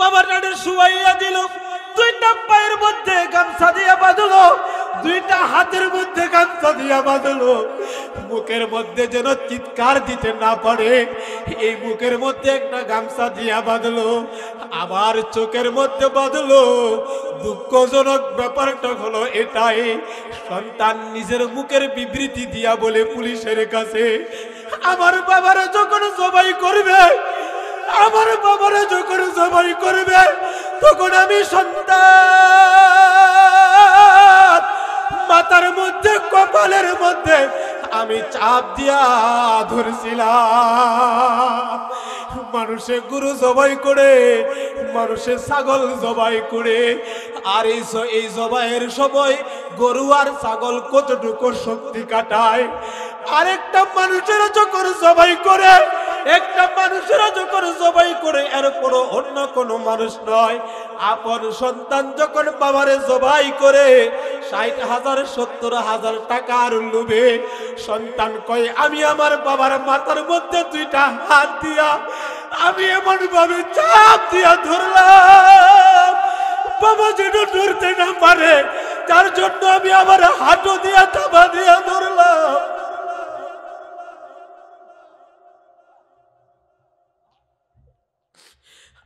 বাবাটারে শুয়াইয়া দিল, দুইটা পায়ের মধ্যে গামছা দিয়া বাঁধলো, দুইটা হাতের মধ্যে গামছা দিয়া বাঁধলো। মুখের মধ্যে যেন চিৎকার দিতে না পারে এই মুখের মধ্যে একটা গামছা দিয়া বাঁধলো, আবার চোখের মধ্যে বাঁধলো। দুঃখজনক ব্যাপারটা হলো এটাই, সন্তান নিজের মুখের বিবৃতি দিয়া বলে পুলিশের কাছে, আমার বাবারা যখন জবাই করবে, আমার বাবারা যখন জবাই করবে, তখন আমি সন্তান মাথার মধ্যে কপালের মধ্যে আমি চাপ দিয়া ধরছিলাম। মানুষে গরু জবাই করে, মানুষে ছাগল জবাই করে, আর এই জবাইয়ের সময় গরু আর ছাগল কতটুকু শক্তি কাটায়। আরেকটা মানুষেরা যখন জবাই করে, একটা মানুষেরা যখন জবাই করে, এরপরও অন্য কোনো মানুষ নয়, আপন সন্তান যখন বাবারে জবাই করে ৬০,০০০ ৭০,০০০ টাকার লোভে সন্তান কয়, আমি আমার বাবার মাথার মধ্যে দুইটা হাত দিয়া আমি এমন ভাবে চাপ দিয়া ধরলাম, বাবা যেন ধরতে না পারে, তার জন্য আমি আমার হাঁটু দিয়া চাপা দিয়া ধরলাম।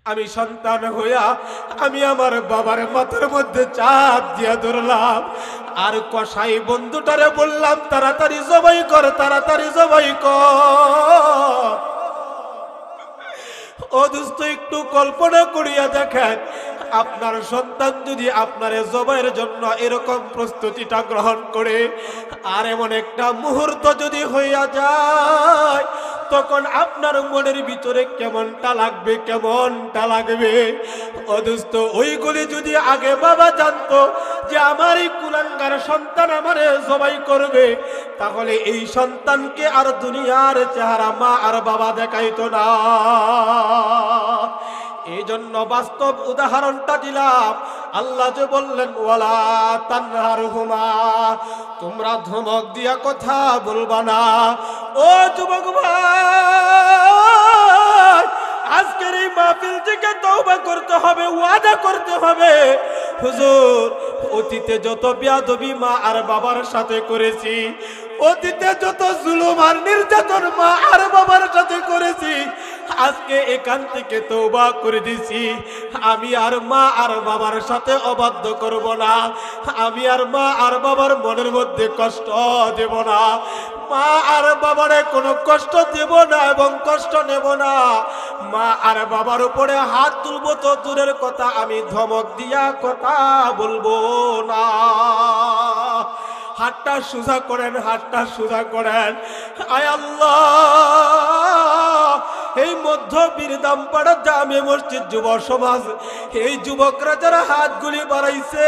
আমি সন্তান হইয়া আমি আমার বাবার মাথার মধ্যে চাপ দিয়া ধরলাম, আর কসাই বন্ধুটারে বললাম, তাড়াতাড়ি জবাই কর, তাড়াতাড়ি জবাই কর। ও দোস্ত, একটু কল্পনা করিয়া দেখেন, আপনার সন্তান যদি আপনার জবাইয়ের জন্য এরকম প্রস্তুতিটা গ্রহণ করে, আর এমন একটা মুহূর্ত যদি হইয়া যায়, তখন আপনার মনের ভিতরে কেমনটা লাগবে, কেমনটা লাগবে। ও দোস্ত, ওইগুলি যদি আগে বাবা জানতো যে আমার এই কুলাঙ্গার সন্তান আমারে জবাই করবে, তাহলে এই সন্তানকে আর দুনিয়ার চেহারা মা আর বাবা দেখাইতো না। এই জন্য বাস্তব উদাহরণটা দিলাম। আল্লাহ যে বললেন, ওয়ালা তানহারহুমা, তোমরা ধমক দিয়া কথা বলবা না। ও যুবক ভাই, আজকের এই মাহফিল থেকে তওবা করতে হবে, ওয়াদা করতে হবে। হুজুর, অতীতে যত বেয়াদবি মা আর বাবার সাথে করেছি, অতীতে যত জুলুম আর নির্যাতন মা আর বাবার সাথে করেছি, আজকে এখান থেকে তওবা করে দিছি। আমি আর মা আর বাবার সাথে অবাধ্য করব না, আমি আর মা আর বাবার মনের মধ্যে কষ্ট দেব না, মা আর বাবারে কোনো কষ্ট দেব না এবং কষ্ট নেব না। মা আর বাবার উপরে হাত তুলবো তো দূরের কথা, আমি ধমক দিয়া কথা বলবো না। হাতটা সোজা করেন, হাতটা সোজা করেন। আয় আল্লাহ, এই মধ্য বীরদামপাড়া জামে মসজিদ যুব সমাজ, এই যুবকরা যারা হাতগুলি বাড়াইছে,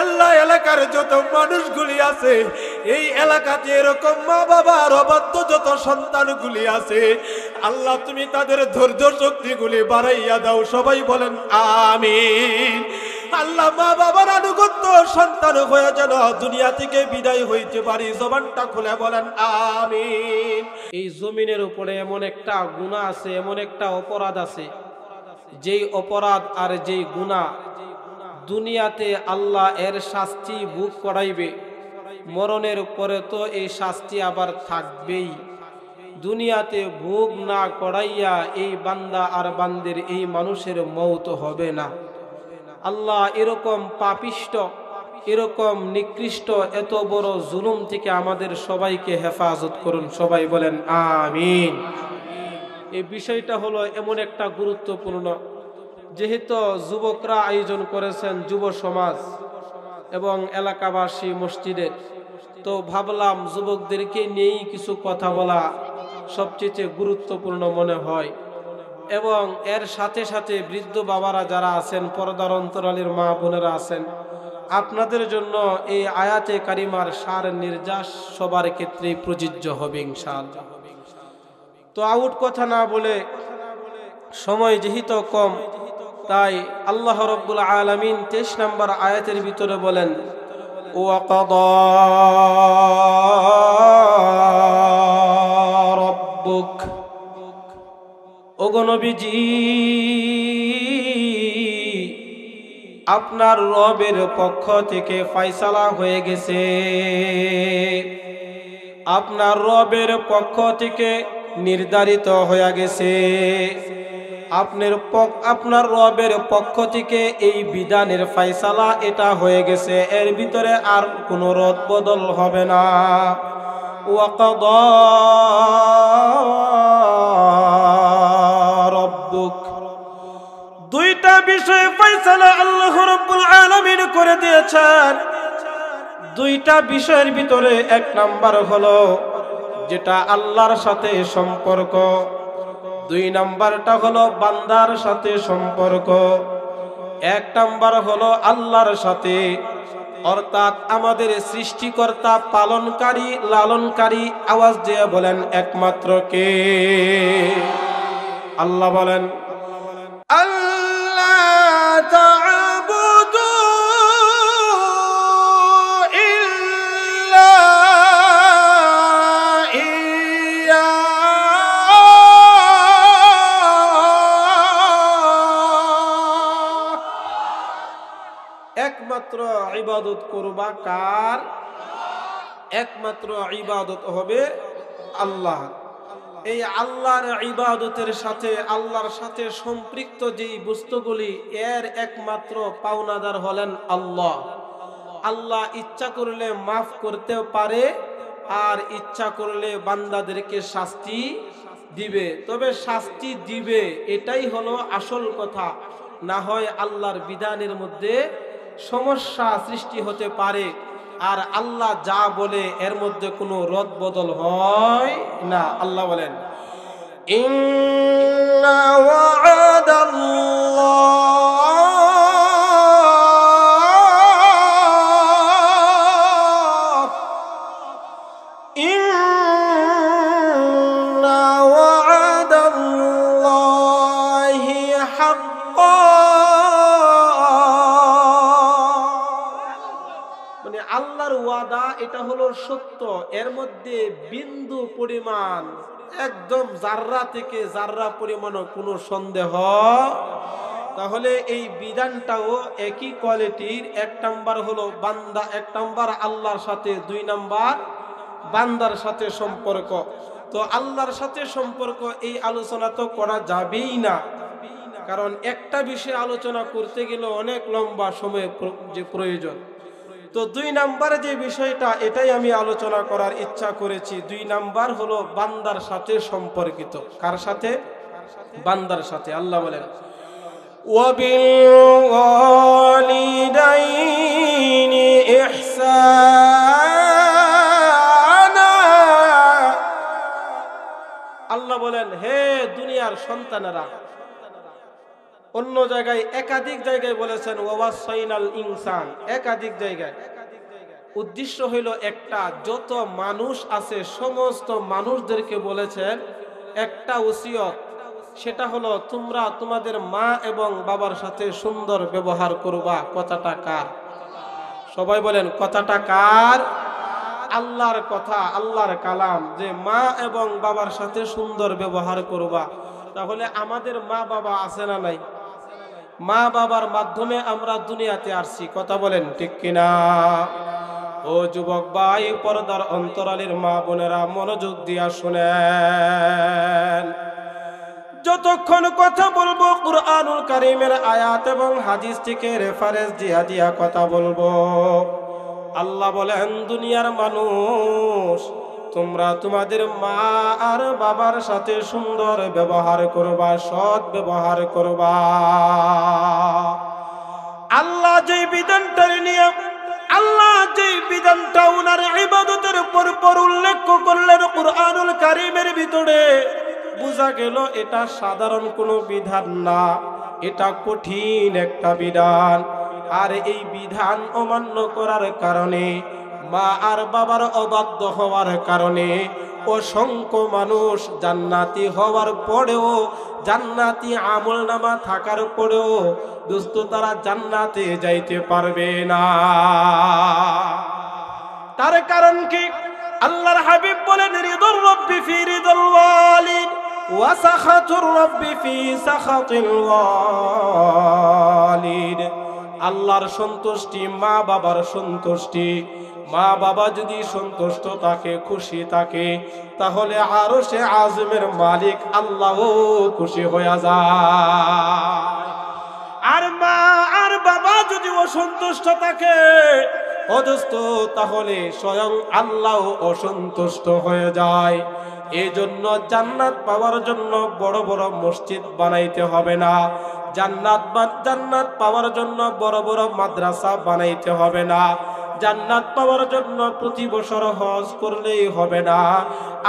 আল্লাহ, এলাকার যত মানুষগুলি আছে, এই এলাকাতে এরকম মা বাবার অবাধ্য যত সন্তানগুলি আছে, আল্লাহ তুমি তাদের ধৈর্য শক্তিগুলি বাড়াইয়া দাও। সবাই বলেন আমিন। আল্লাহ, মা বাবার আনুগত্য সন্তান হয়ে যেন দুনিয়া থেকে বিদায় হইতে পারি। জবানটা খুলে বলেন আমিন। এই জমিনের উপরে এমন একটা গুনাহ আছে, এমন একটা অপরাধ আছে, যেই অপরাধ আর যেই গুনাহ দুনিয়াতে আল্লাহ এর শাস্তি ভোগ করাইবে, মরণের পরে তো এই শাস্তি আবার থাকবেই। দুনিয়াতে ভোগ না করাইয়া এই বান্দা আর বান্দির, এই মানুষের মওত হবে না। আল্লাহ এরকম পাপিষ্ট, এরকম নিকৃষ্ট, এত বড় জুলুম থেকে আমাদের সবাইকে হেফাজত করুন। সবাই বলেন আমিন। এই বিষয়টা হলো এমন একটা গুরুত্বপূর্ণ, যেহেতু যুবকরা আয়োজন করেছেন, যুব সমাজ এবং এলাকাবাসী মসজিদের, তো ভাবলাম যুবকদেরকে নিয়েই কিছু কথা বলা সবচেয়ে গুরুত্বপূর্ণ মনে হয়। এবং এর সাথে সাথে বৃদ্ধ বাবারা যারা আছেন, পর্দার অন্তরালের মা বোনেরা আছেন, আপনাদের জন্য এই আয়াতে কারিমার সার নির্যাস সবার ক্ষেত্রেই প্রযোজ্য হবে ইনশাআল্লাহ। তো আউট কথা না বলে, সময় যেহেতু কম, তাই আল্লাহ রাব্বুল আলামিন 23 নম্বর আয়াতের ভিতরে বলেন, ওয়াকাদা রাব্বুক, ওগো নবীজি আপনার রবের পক্ষ থেকে ফয়সালা হয়ে গেছে, আপনার রবের পক্ষ থেকে নির্ধারিত হয়ে গেছে, আপনার রবের পক্ষ থেকে এই বিধানের ফয়সালা এটা হয়ে গেছে, এর ভিতরে আর কোনো রদ বদল হবে না। ওয়াকাদা রব্বুক, দুইটা বিষয়ে ফয়সালা আল্লাহ রাব্বুল আলামিন করে দিয়েছেন। দুইটা বিষয়ের ভিতরে এক নাম্বার হলো যেটা আল্লাহর সাথে সম্পর্ক, দুই নাম্বারটা হলো বান্দার সাথে সম্পর্ক। এক নাম্বার হলো আল্লাহর সাথে, অর্থাৎ আমাদের সৃষ্টিকর্তা, পালনকারী, লালনকারী। আওয়াজ দিয়ে বলেন একমাত্র কে? আল্লাহ বলেন আল্লাহ তা'বুদু ইল্লা ইয়্যা, একমাত্র ইবাদত করবা কার? একমাত্র ইবাদত হবে আল্লাহ। এই আল্লাহর ইবাদতের সাথে, আল্লাহর সাথে সম্পৃক্ত যেই বস্তুগুলি, এর একমাত্র পাওনাদার হলেন আল্লাহ। আল্লাহ ইচ্ছা করলে মাফ করতে পারে, আর ইচ্ছা করলে বান্দাদেরকে শাস্তি দিবে। তবে শাস্তি দিবে, এটাই হলো আসল কথা। না হয় আল্লাহর বিধানের মধ্যে সমস্যা সৃষ্টি হতে পারে, আর আল্লাহ যা বলে এর মধ্যে কোনো রদ বদল হয় না। আল্লাহ বলেন ইন্না ওয়া'দাল্লাহ ইন্না ওয়া'দাল্লাহি হাক্কান, মানে আল্লাহর ওয়াদা এটা হলো সত্য, এর মধ্যে বিন্দু পরিমাণ, একদম জাররা থেকে জাররা পরিমাণও কোনো সন্দেহ। তাহলে এই বিধানটাও একই কোয়ালিটির। এক নাম্বার হলো বান্দা, এক নাম্বার আল্লাহর সাথে, দুই নাম্বার বান্দার সাথে সম্পর্ক। তো আল্লাহর সাথে সম্পর্ক এই আলোচনা তো করা যাবেই না, কারণ একটা বিষয় আলোচনা করতে গেলে অনেক লম্বা সময় যে প্রয়োজন। তো দুই নাম্বার যে বিষয়টা, এটাই আমি আলোচনা করার ইচ্ছা করেছি। দুই নাম্বার হলো বান্দার সাথে সম্পর্কিত। কার সাথে? বান্দার সাথে। আল্লাহ বলেন ওয়াবিল ওয়ালিদাইনি ইহসানা, আল্লাহ বলেন হে দুনিয়ার সন্তানেরা। অন্য জায়গায়, একাধিক জায়গায় বলেছেন ওয়াসাইনাল ইনসান, একাধিক জায়গায়। উদ্দেশ্য হইল একটা, যত মানুষ আছে সমস্ত মানুষদেরকে বলেছেন একটা ওসিয়ত, সেটা হলো তোমরা তোমাদের মা এবং বাবার সাথে সুন্দর ব্যবহার করবা। কথাটা কার? সবাই বলেন কথাটা কার? আল্লাহর কথা, আল্লাহর কালাম, যে মা এবং বাবার সাথে সুন্দর ব্যবহার করবা। তাহলে আমাদের মা বাবা আছে না নাই? মা বাবার মাধ্যমে আমরা দুনিয়াতে আসছি। কথা বলেন ঠিক কিনা? ও যুবক ভাই, পর্দার অন্তরালের মা বোনেরা, মনোযোগ দিয়া শুনেন। যতক্ষণ কথা বলবো কুরআনুল কারীমের আয়াত এবং হাদিস থেকে রেফারেন্স দিয়া দিয়া কথা বলবো। আল্লাহ বলেন দুনিয়ার মানুষ, তোমরা তোমাদের মা আর বাবার সাথে সুন্দর ব্যবহার করবা, সৎ ব্যবহার করবা। আল্লাহ যেই বিধানটা নিয়ে, আল্লাহ যেই বিধানটা ওনার ইবাদতের পর উল্লেখ করলেন কুরআনুল কারীমের ভিতরে, বোঝা গেল এটা সাধারণ কোনো বিধান না, এটা কঠিন একটা বিধান। আর এই বিধান অমান্য করার কারণে, মা আর বাবার অবাধ্য হওয়ার কারণে অসংখ্য মানুষ জান্নাতি হওয়ার পরেও, জান্নাতি আমলনামা থাকার পরেও দোস্ত তারা জান্নাতে যাইতে পারবে না। তার কারণ কি? আল্লাহর হাবিব বলেন রিদুর রাব্বি ফি রিদুল ওয়ালিদ ওয়া সাখাতুর রাব্বি ফি সাখাতিল ওয়ালিদ। আল্লাহর সন্তুষ্টি, মা বাবার সন্তুষ্টি। মা বাবা যদি সন্তুষ্ট থাকে, খুশি থাকে, তাহলে আরশে আযমের মালিক আল্লাহও খুশি হয়ে যায়। আর মা আর বাবা যদি অসন্তুষ্ট থাকে, অদস্ত, তাহলে স্বয়ং আল্লাহ অসন্তুষ্ট হয়ে যায়। এই জন্য জান্নাত পাওয়ার জন্য বড় বড় মসজিদ বানাইতে হবে না, জান্নাত পাওয়ার জন্য বড় বড় মাদ্রাসা বানাইতে হবে না, জান্নাত পাওয়ার জন্য প্রতি বছর হজ করলেই হবে না।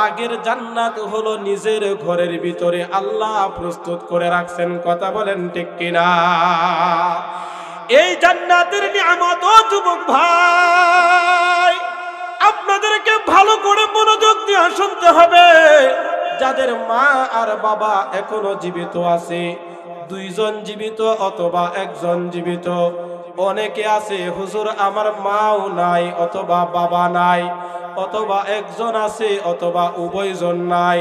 আগের জান্নাত হলো নিজের ঘরের ভিতরে আল্লাহ প্রস্তুত করে রাখছেন। কথা বলেন ঠিক কিনা? এই জান্নাতের নিয়ামত, ও যুবক ভাই, আপনাদেরকে ভালো করে মনোযোগ দিয়ে শুনতে হবে। যাদের মা আর বাবা এখনো জীবিত আছে, দুইজন জীবিত অথবা একজন জীবিত। অনেকে আছে, হুজুর আমার মাও নাই অথবা বাবা নাই, অথবা একজন আছে অথবা উভয়জন নাই।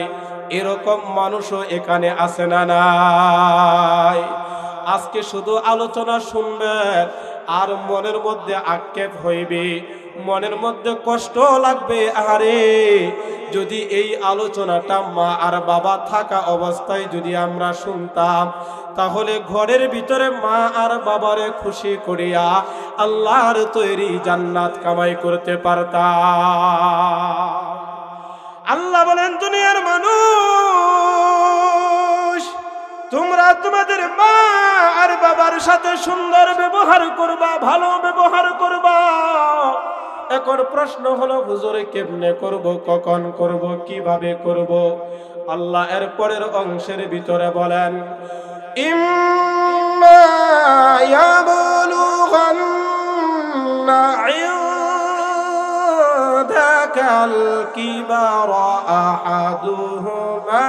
এরকম মানুষও এখানে আছে না নাই? আজকে শুধু আলোচনা শুনবেন আর মনের মধ্যে আক্ষেপ হইবে, মনের মধ্যে কষ্ট লাগবে। আরে যদি এই আলোচনাটা মা আর বাবা থাকা অবস্থায় যদি আমরা শুনতাম, তাহলে ঘরের ভিতরে মা আর বাবারে খুশি করিয়া আল্লাহর তৈরি জান্নাত কামাই করতে পারতাম। আল্লাহ বলেন, দুনিয়ার মানুষ, তোমরা তোমাদের মা আর বাবার সাথে সুন্দর ব্যবহার করবা, ভালো ব্যবহার করবা। এখন প্রশ্ন হলো, হুজুর কেমনে করব, কখন করব, কিভাবে করব? আল্লাহ এর পরের অংশের ভিতরে বলেন, ইম্মা ইয়াবলুগান্না ইনদাকাল কিবারা আহাদুহুমা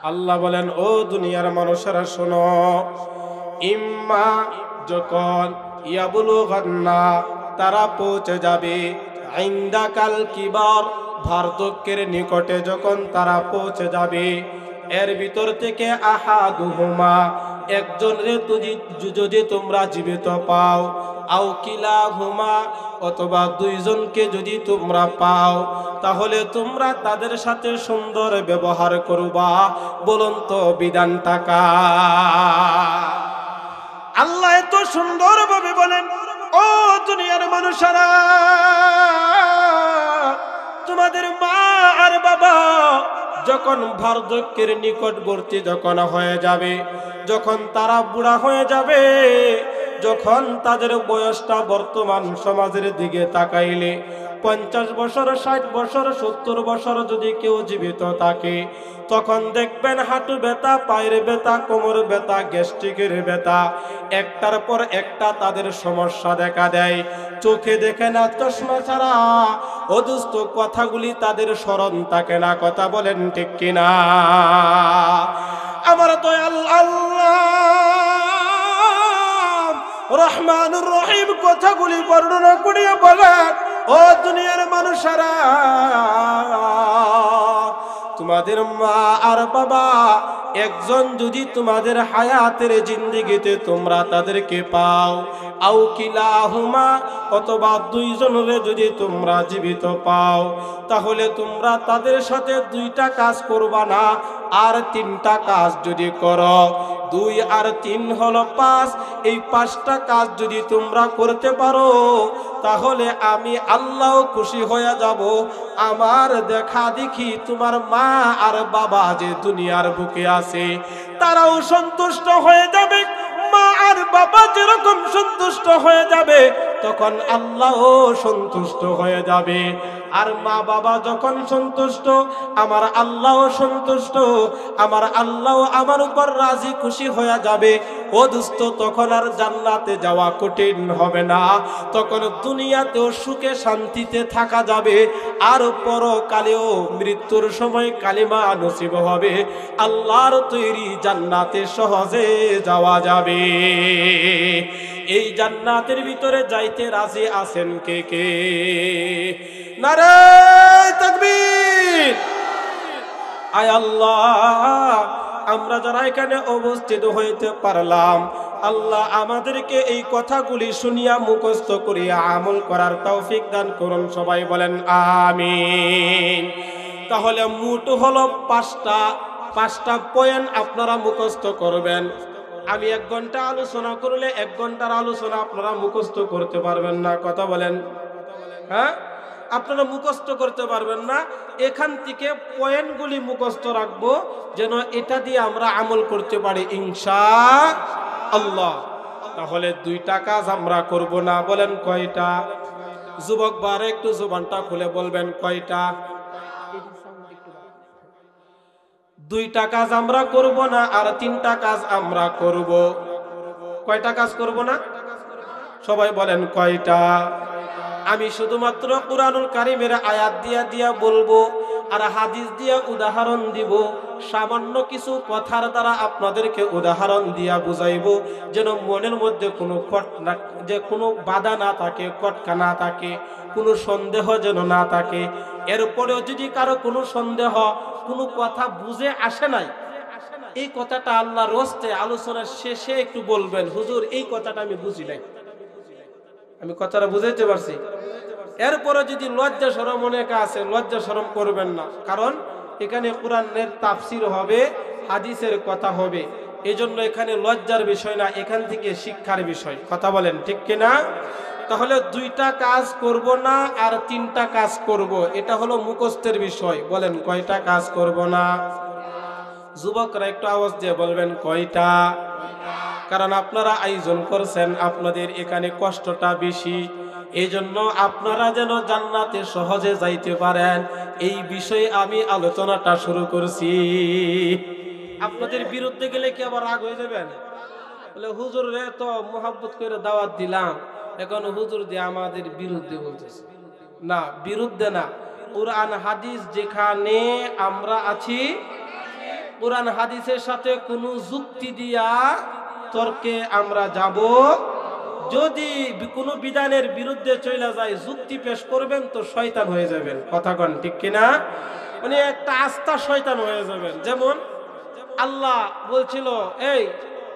আল্লাহ বলেন, ও দুনিয়ার মানুষেরা শোনো, ইম্মা যখন, ইয়াবলুগান্না তারা পৌঁছে যাবে, ইনদাকাল কিবার বার্ধক্যের নিকটে যখন তারা পৌঁছে যাবে, এর ভিতর থেকে আহাদুহুমা একজনরে যদি তোমরা জীবিত পাও, আও কিলাহুমা অথবা দুইজনকে যদি তোমরা পাও, তাহলে তোমরা তাদের সাথে সুন্দর ব্যবহার করবা। বলুন তো বিধানটা কার? আল্লাহ এত সুন্দরভাবে বলেন, ও দুনিয়ার মানুষেরা, তোমাদের মা আর বাবা যখন বার্ধক্যের নিকটবর্তী যখন হয়ে যাবে, যখন তারা বুড়া হয়ে যাবে, যখন তাদের বয়সটা বর্তমান সমাজের দিকে তাকাইলে 50 বছর, 60 বছর, 70 বছর যদি কেউ জীবিত থাকে, তখন দেখবেন হাঁটু ব্যথা, পায়ের ব্যথা, কোমর ব্যথা, গ্যাস্ট্রিকের ব্যথা, একটার পর একটা তাদের সমস্যা দেখা দেয়। চোখে দেখে না, চশমা ছাড়া অদুস্থ কথাগুলি তাদের স্মরণ থাকে না। কথা বলেন ঠিক কিনা? আমার দয়াল আল্লাহ রহমানুর রহিম কথাগুলি বর্ণনা করিয়া বলেন, ও দুনিয়ার মানুষেরা, তোমাদের মা আর বাবা একজন যদি তোমাদের হায়াতের জিন্দেগিতে তোমরা তাদেরকে পাও, আও কিলাহুমা অথবা দুইজনরে যদি তোমরা জীবিত পাও, তাহলে তোমরা তাদের সাথে 2টা কাজ করবা না, আর 3টা কাজ যদি করো। 2 আর 3 হলো 5। এই 5টা কাজ যদি তোমরা করতে পারো, তাহলে আমি আল্লাহ খুশি হয়ে যাব। আমার দেখা দেখি তোমার মা আর বাবা যে দুনিয়ার বুকে আছে, তারাও সন্তুষ্ট হয়ে যাবে। মা আর বাবা যেরকম সন্তুষ্ট হয়ে যাবে, তখন আল্লাহও সন্তুষ্ট হয়ে যাবে। আর মা বাবা যখন সন্তুষ্ট, আমার আল্লাহও সন্তুষ্ট, আমার আল্লাহ আমার উপর রাজি খুশি হয়ে যাবে। ও দোস্ত, তখন আর জান্নাতে যাওয়া কঠিন হবে না, তখন দুনিয়াতেও সুখে শান্তিতে থাকা যাবে, আর পরকালেও মৃত্যুর সময় কালিমা নসিব হবে, আল্লাহর তৈরি জান্নাতে সহজে যাওয়া যাবে। এই জান্নাতের ভিতরে যাইতে রাজি আছেন কে কে? নারে তাকবীর! আয় আল্লাহ, আমরা যারা এখানে উপস্থিত হইতে পারলাম, আল্লাহ আমাদেরকে এই কথাগুলি শুনিয়া মুখস্থ করিয়া আমল করার তৌফিক দান করুন। সবাই বলেন আমিন। তাহলে মোট হলো পাঁচটা পয়েন্ট আপনারা মুখস্থ করবেন। আমি 1 ঘন্টা আলোচনা করলে 1 ঘন্টার আলোচনা আপনারা মুখস্থ করতে পারবেন না। কথা বলেন, হ্যাঁ? আপনারা মুখস্থ করতে পারবেন না। এখান থেকে পয়েন্টগুলি মুখস্থ রাখবো, যেন এটা দিয়ে আমরা আমল করতে পারি ইনশাআল্লাহ। তাহলে 2টা কাজ আমরা করব না। বলেন কয়টা? যুবক বারে একটু জবানটা খুলে বলবেন কয়টা? 2টা কাজ আমরা করব না, আর 3টা কাজ আমরা করব। কয়টা কাজ করব না? সবাই বলেন কয়টা? আমি শুধুমাত্র কুরআনুল কারীমের আয়াত দিয়া বলবো, আর হাদিস দিয়া উদাহরণ দিব। সামান্য কিছু কথার দ্বারা আপনাদেরকে উদাহরণ দিয়া বুঝাইবো, যেন মনের মধ্যে কোনো বাধা না থাকে, কটকা না থাকে, কোনো সন্দেহ যেন না থাকে। এরপরেও যদি কারো কোনো সন্দেহ, কোনো কথা বুঝে আসে নাই, এই কথাটা আল্লাহর রস্তে আলোচনার শেষে একটু বলবেন, হুজুর এই কথাটা আমি বুঝি নাই, আমি কথাটা বুঝাইতে পারছি। এরপরে যদি লজ্জা শরম অনেকে আছে, লজ্জা শরম করবেন না, কারণ এখানে কোরআনের তাফসীর হবে, হাদিসের কথা হবে। এজন্য এখানে লজ্জার বিষয় না, এখান থেকে শিক্ষার বিষয়। কথা বলেন ঠিক কিনা? তাহলে 2টা কাজ করব না, আর 3টা কাজ করব। এটা হলো মুখস্থের বিষয়। বলেন কয়টা কাজ করব না? যুবকরা একটু আওয়াজ দিয়ে বলবেন কয়টা? কারণ আপনারা আয়োজন করছেন, আপনাদের এখানে কষ্টটা বেশি, এই জন্য আপনারা যেন জান্নাতে সহজে যাইতে পারেন, এই বিষয়ে আমি আলোচনাটা শুরু করছি। আপনাদের বিরুদ্ধে গেলে কি আবার রাগ হয়ে যাবেন? বলে হুজুর রে তো মোহাব্বত করে দাওয়াত দিলাম, এখন হুজুর দিয়ে আমাদের বিরুদ্ধে বলতেছে। না, বিরুদ্ধে না। কুরআন হাদিস যেখানে আমরা আছি, কুরআন হাদিসের সাথে কোনো যুক্তি দিয়া তর্কে আমরা যাব। যদি কোনো বিধানের বিরুদ্ধে চলে যায়, যুক্তি পেশ করবেন তো শয়তান হয়ে যাবেন। কথা কন ঠিক কিনা? মানে একটা আস্থা শয়তান হয়ে যাবেন। যেমন আল্লাহ বলছিল, এই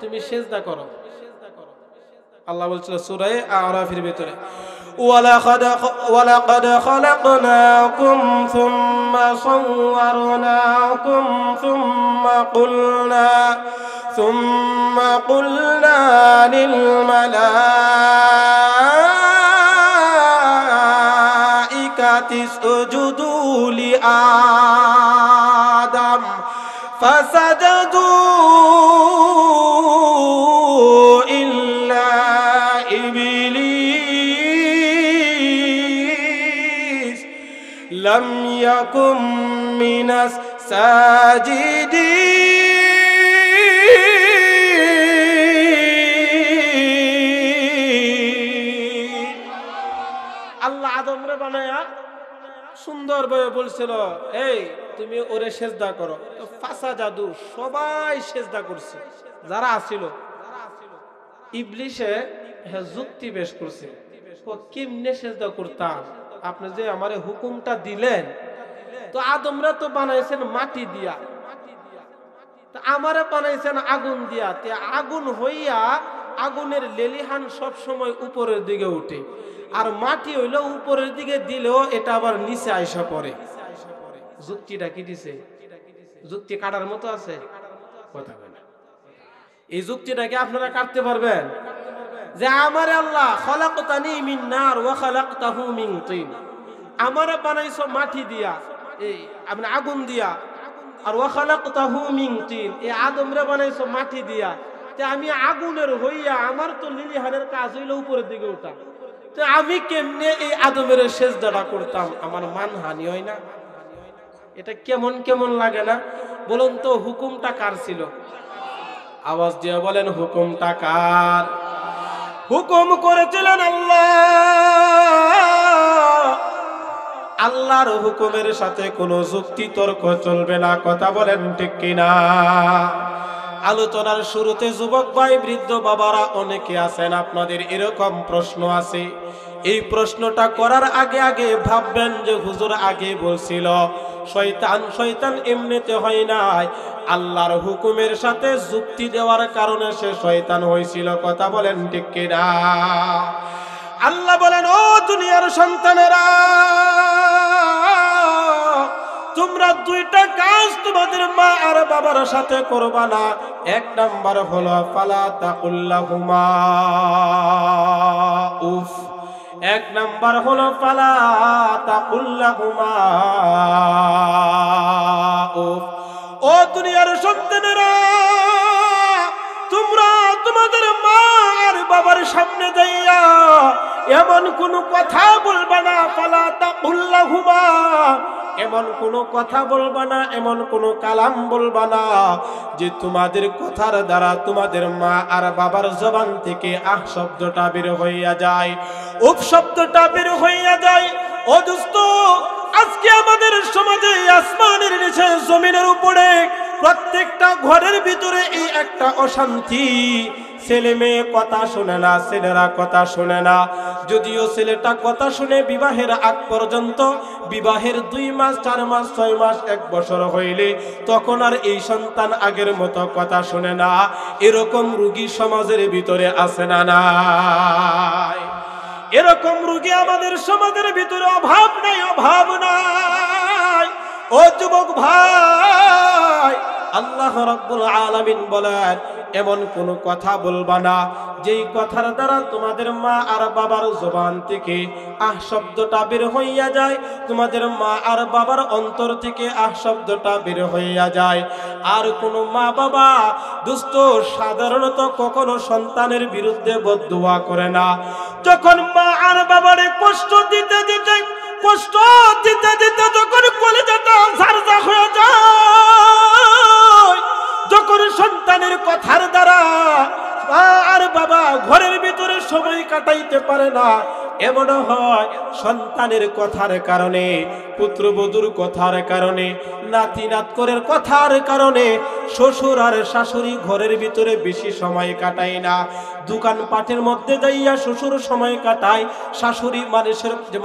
তুমি সিজদা করো। আল্লাহ বলছিল সূরা আরাফের ভিতরে, ওয়ালাকাদ খালাকনাকুম সুম্মা সাওয়ারনাকুম সুম্মা কুলনা লিল মালাইকাতি ইসজুদু লি আদম ফাসাজাদু ইল্লা ইবলিস লাম ইয়াকুম মিনাস সাজিদিন। আল্লাহ আদমরে বানায়া সুন্দরভাবে বলছিল, এই তুমি ওরে সেজদা করো। তো ফাসাজাদু, সবাই সেজদা করছে যারা আছিল। ইবলিসে যুক্তি পেশ করছে, কেমনে সেজদা করতাম, আপনি যে আমারে হুকুমটা দিলেন, তো আদমরা তো বানাইছেন মাটি দিয়া, তা আমারে বানাইছেন আগুন দিয়া। তে আগুন হইয়া আগুনের লেলিহান সব সময় উপরের দিকে উঠে, আর মাটি হইলো উপরের দিকে দিলেও এটা আবার নিচে আইসা পড়ে। যুক্তিটা কি দিছে? যুক্তি কাটার মতো আছে? কথা বলে এই যুক্তিটাকে আপনারা কাটতে পারবেন? যে আমারে আল্লাহ খলাকতানি মিন নার ওয়া খলাকতাহু মিন তিন, আমারে বানাইছো মাটি দিয়া, এই আপনি আগুন দিয়া, আর ওয়া খলাকতাহু মিন তিন, এই আদমরে বানাইছো মাটি দিয়া। তে আমি আগুনের হইয়া আমার তো লিলিহানের কাজ হইলো উপরের দিকে ওঠা, তো আমি কেমনে এই আদমের সেজদাটা করতাম, আমার মানহানি হয় না? এটা কেমন কেমন লাগে না? বলুন তো, হুকুমটা কার ছিল? আওয়াজ দিয়ে বলেন, হুকুমটা কার? হুকুম করেছিলেন আল্লাহ। আল্লাহর হুকুমের সাথে কোনো যুক্তি তর্ক চলবে না, কথা বলেন ঠিক কিনা? আলোচনার শুরুতে যুবক ভাই, বৃদ্ধ বাবারা অনেকে আছেন, আপনাদের এরকম প্রশ্ন আছে। এই প্রশ্নটা করার আগে আগে ভাববেন যে হুজুর আগে বলছিল শয়তান শয়তান এমনিতে হয় নাই, আল্লাহর হুকুমের সাথে যুক্তি দেওয়ার কারণে সে শয়তান হয়েছিল, কথা বলেন ঠিক কিনা? আল্লাহ বলেন, ও দুনিয়ার সন্তানেরা, তোমরা দুইটা কাজ তোমাদের মা আর বাবার সাথে করবা না। এক নাম্বার হলো ফালা তাকুল্লাহুমা উফ। এক নাম্বার হলো ফালা তাকুল্লাহুমা উফ। ও দুনিয়ার সন্তানেরা, তোমরা তোমাদের মা আর বাবার সামনে যাইয়া এমন কোন কথা বলবা না, ফালা তাকুল্লাহুমা, এমন কোন কথা বলবা না, এমন কোন কালাম বলবা না যে তোমাদের কথার দ্বারা তোমাদের মা আর বাবার জবান থেকে আহ শব্দটা বের হইয়া যায়, উফ শব্দটা বের হইয়া যায়। ও দোস্ত, আজকে আমাদের সমাজে আসমানের নিচে জমিনের উপরে প্রত্যেকটা ঘরের ভিতরে এই একটা অশান্তি। ছেলে মেয়ে কথা শুনে না, ছেলেরা কথা শুনে না। যদিও ছেলেটা কথা শুনে বিবাহের আগ পর্যন্ত, বিবাহের 2 মাস 4 মাস 6 মাস 1 বছর হইলে তখন আর এই সন্তান আগের মতো কথা শুনে না। এরকম রোগী সমাজের ভিতরে আছে না নাই? এরকম রোগী আমাদের সমাজের ভিতরে অভাব নাই, অভাব নাই। ও যুবক ভাই, আল্লাহ রাব্বুল আলামিন বলেন, এমন কোন কথা বলবা না যেই কথার দ্বারা তোমাদের মা আর বাবার জবান থেকে আহ শব্দটা বের হইয়া যায়, তোমাদের মা আর বাবার অন্তর থেকে আহ শব্দটা বের হইয়া যায়। আর কোন মা বাবা দুস্থ সাধারণত কখনো সন্তানের বিরুদ্ধে বদদুয়া করে না। যখন মা আর বাবারে কষ্ট দিতে দিতে কষ্ট দিতে দিতে যখন কলিজাটা ঝারঝা হয়ে যায়, যখন সন্তানের কথার দ্বারা মা আর বাবা ঘরের ভিতরে সময় কাটাইতে পারে না, এমন হয় সন্তানের কথার কারণে, পুত্রবধূর কথার কারণে, নাতি নাতকরের কথার কারণে শ্বশুর আর শাশুড়ি ঘরের ভিতরে বেশি সময় কাটায় না। দোকান পাটের মধ্যে যাইয়া শ্বশুর সময় কাটায়, শাশুড়ি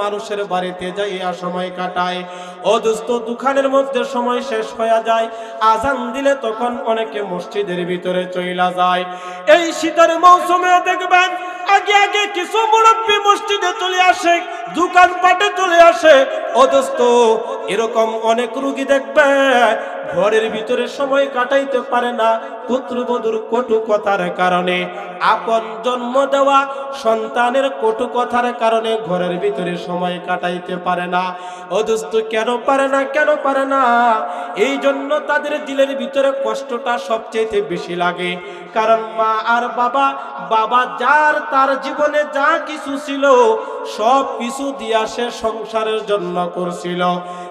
মানুষের বাড়িতে যাইয়া সময় কাটায়। ও দোস্ত, দোকানের মধ্যে সময় শেষ হয়ে যায়, আজান দিলে তখন অনেকে মসজিদের ভিতরে চইলা যায়। এই শীতের মৌসুমে দেখবেন আগে আগে কিছু মুরব্বী মসজিদে চলে আসে, দোকান পাটে চলে আসে। ও দোস্ত, এরকম অনেক রোগী দেখবে ঘরের ভিতরে সময় কাটাইতে পারে না, পুত্রবধূর কটু কথার কারণে, আপন জন্ম দেওয়া সন্তানের কটু কথার কারণে ঘরের ভিতরে সময় কাটাইতে পারে না। ও দোস্ত, কেন পারে না? কেন পারে না? এই জন্য তাদের দিলের ভিতরে কষ্টটা সবচেয়ে বেশি লাগে। কারণ মা আর বাবা, বাবা যার তার জীবনে যা কিছু ছিল সব কিছু দিয়া সে সংসারের জন্য করছিল,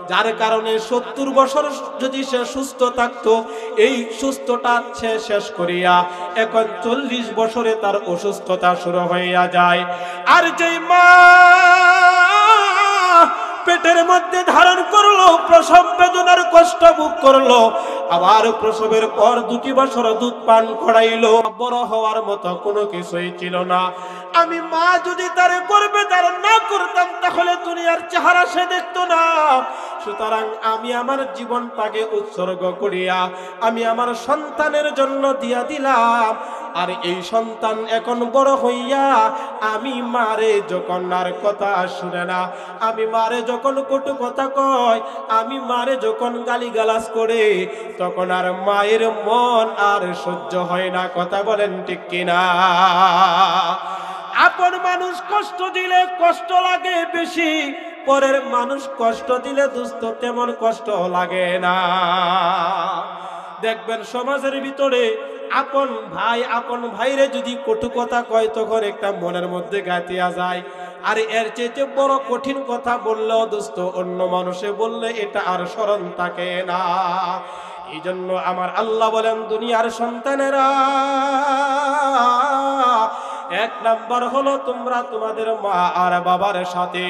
যার কারণে 70 বছর যদি সে সুস্থ থাকতো, এই সুস্থতা সে শেষ করিয়া এখন 40 বছরে তার অসুস্থতা শুরু হইয়া যায়। আর যেই মা পেটের মধ্যে ধারণ করলো, প্রসব বেদনার কষ্ট ভোগ করলো, আবার প্রসবের পর 2 বছর দুধ পান করাইলো, বড় হওয়ার মতো কোনো কিছুই ছিল না। আমি মা যদি তার গর্ভে ধারণ না করতাম তাহলে দুনিয়ার চেহারা সে দেখতো না। সুতরাং আমি আমার জীবনটাকে উৎসর্গ করিয়া আমি আমার সন্তানের জন্য দিয়া দিলাম। আর এই সন্তান এখন বড় হইয়া আমি মারে যখন আর কথা শুনে না, আমি মারে যখন কটু কথা কয়, আমি মারে যখন গালিগালাজ করে, তখন আর মায়ের মন আর সহ্য হয় না। কথা বলেন ঠিক কিনা? আপন মানুষ কষ্ট দিলে কষ্ট লাগে বেশি, পরের মানুষ কষ্ট দিলে দোস্ত তেমন কষ্ট লাগে না। দেখবেন সমাজের ভিতরে আপন ভাইরে যদি কটু কথা কয় তখন একটা মনের মধ্যে গাতিয়া যায়। আর এর চেয়ে বড় কঠিন কথা বললেও দোস্ত অন্য মানুষে বললে এটা আর স্মরণ থাকে না। এই জন্য আমার আল্লাহ বলেন, দুনিয়ার সন্তানেরা, এক নাম্বার হলো তোমরা তোমাদের মা আর বাবার সাথে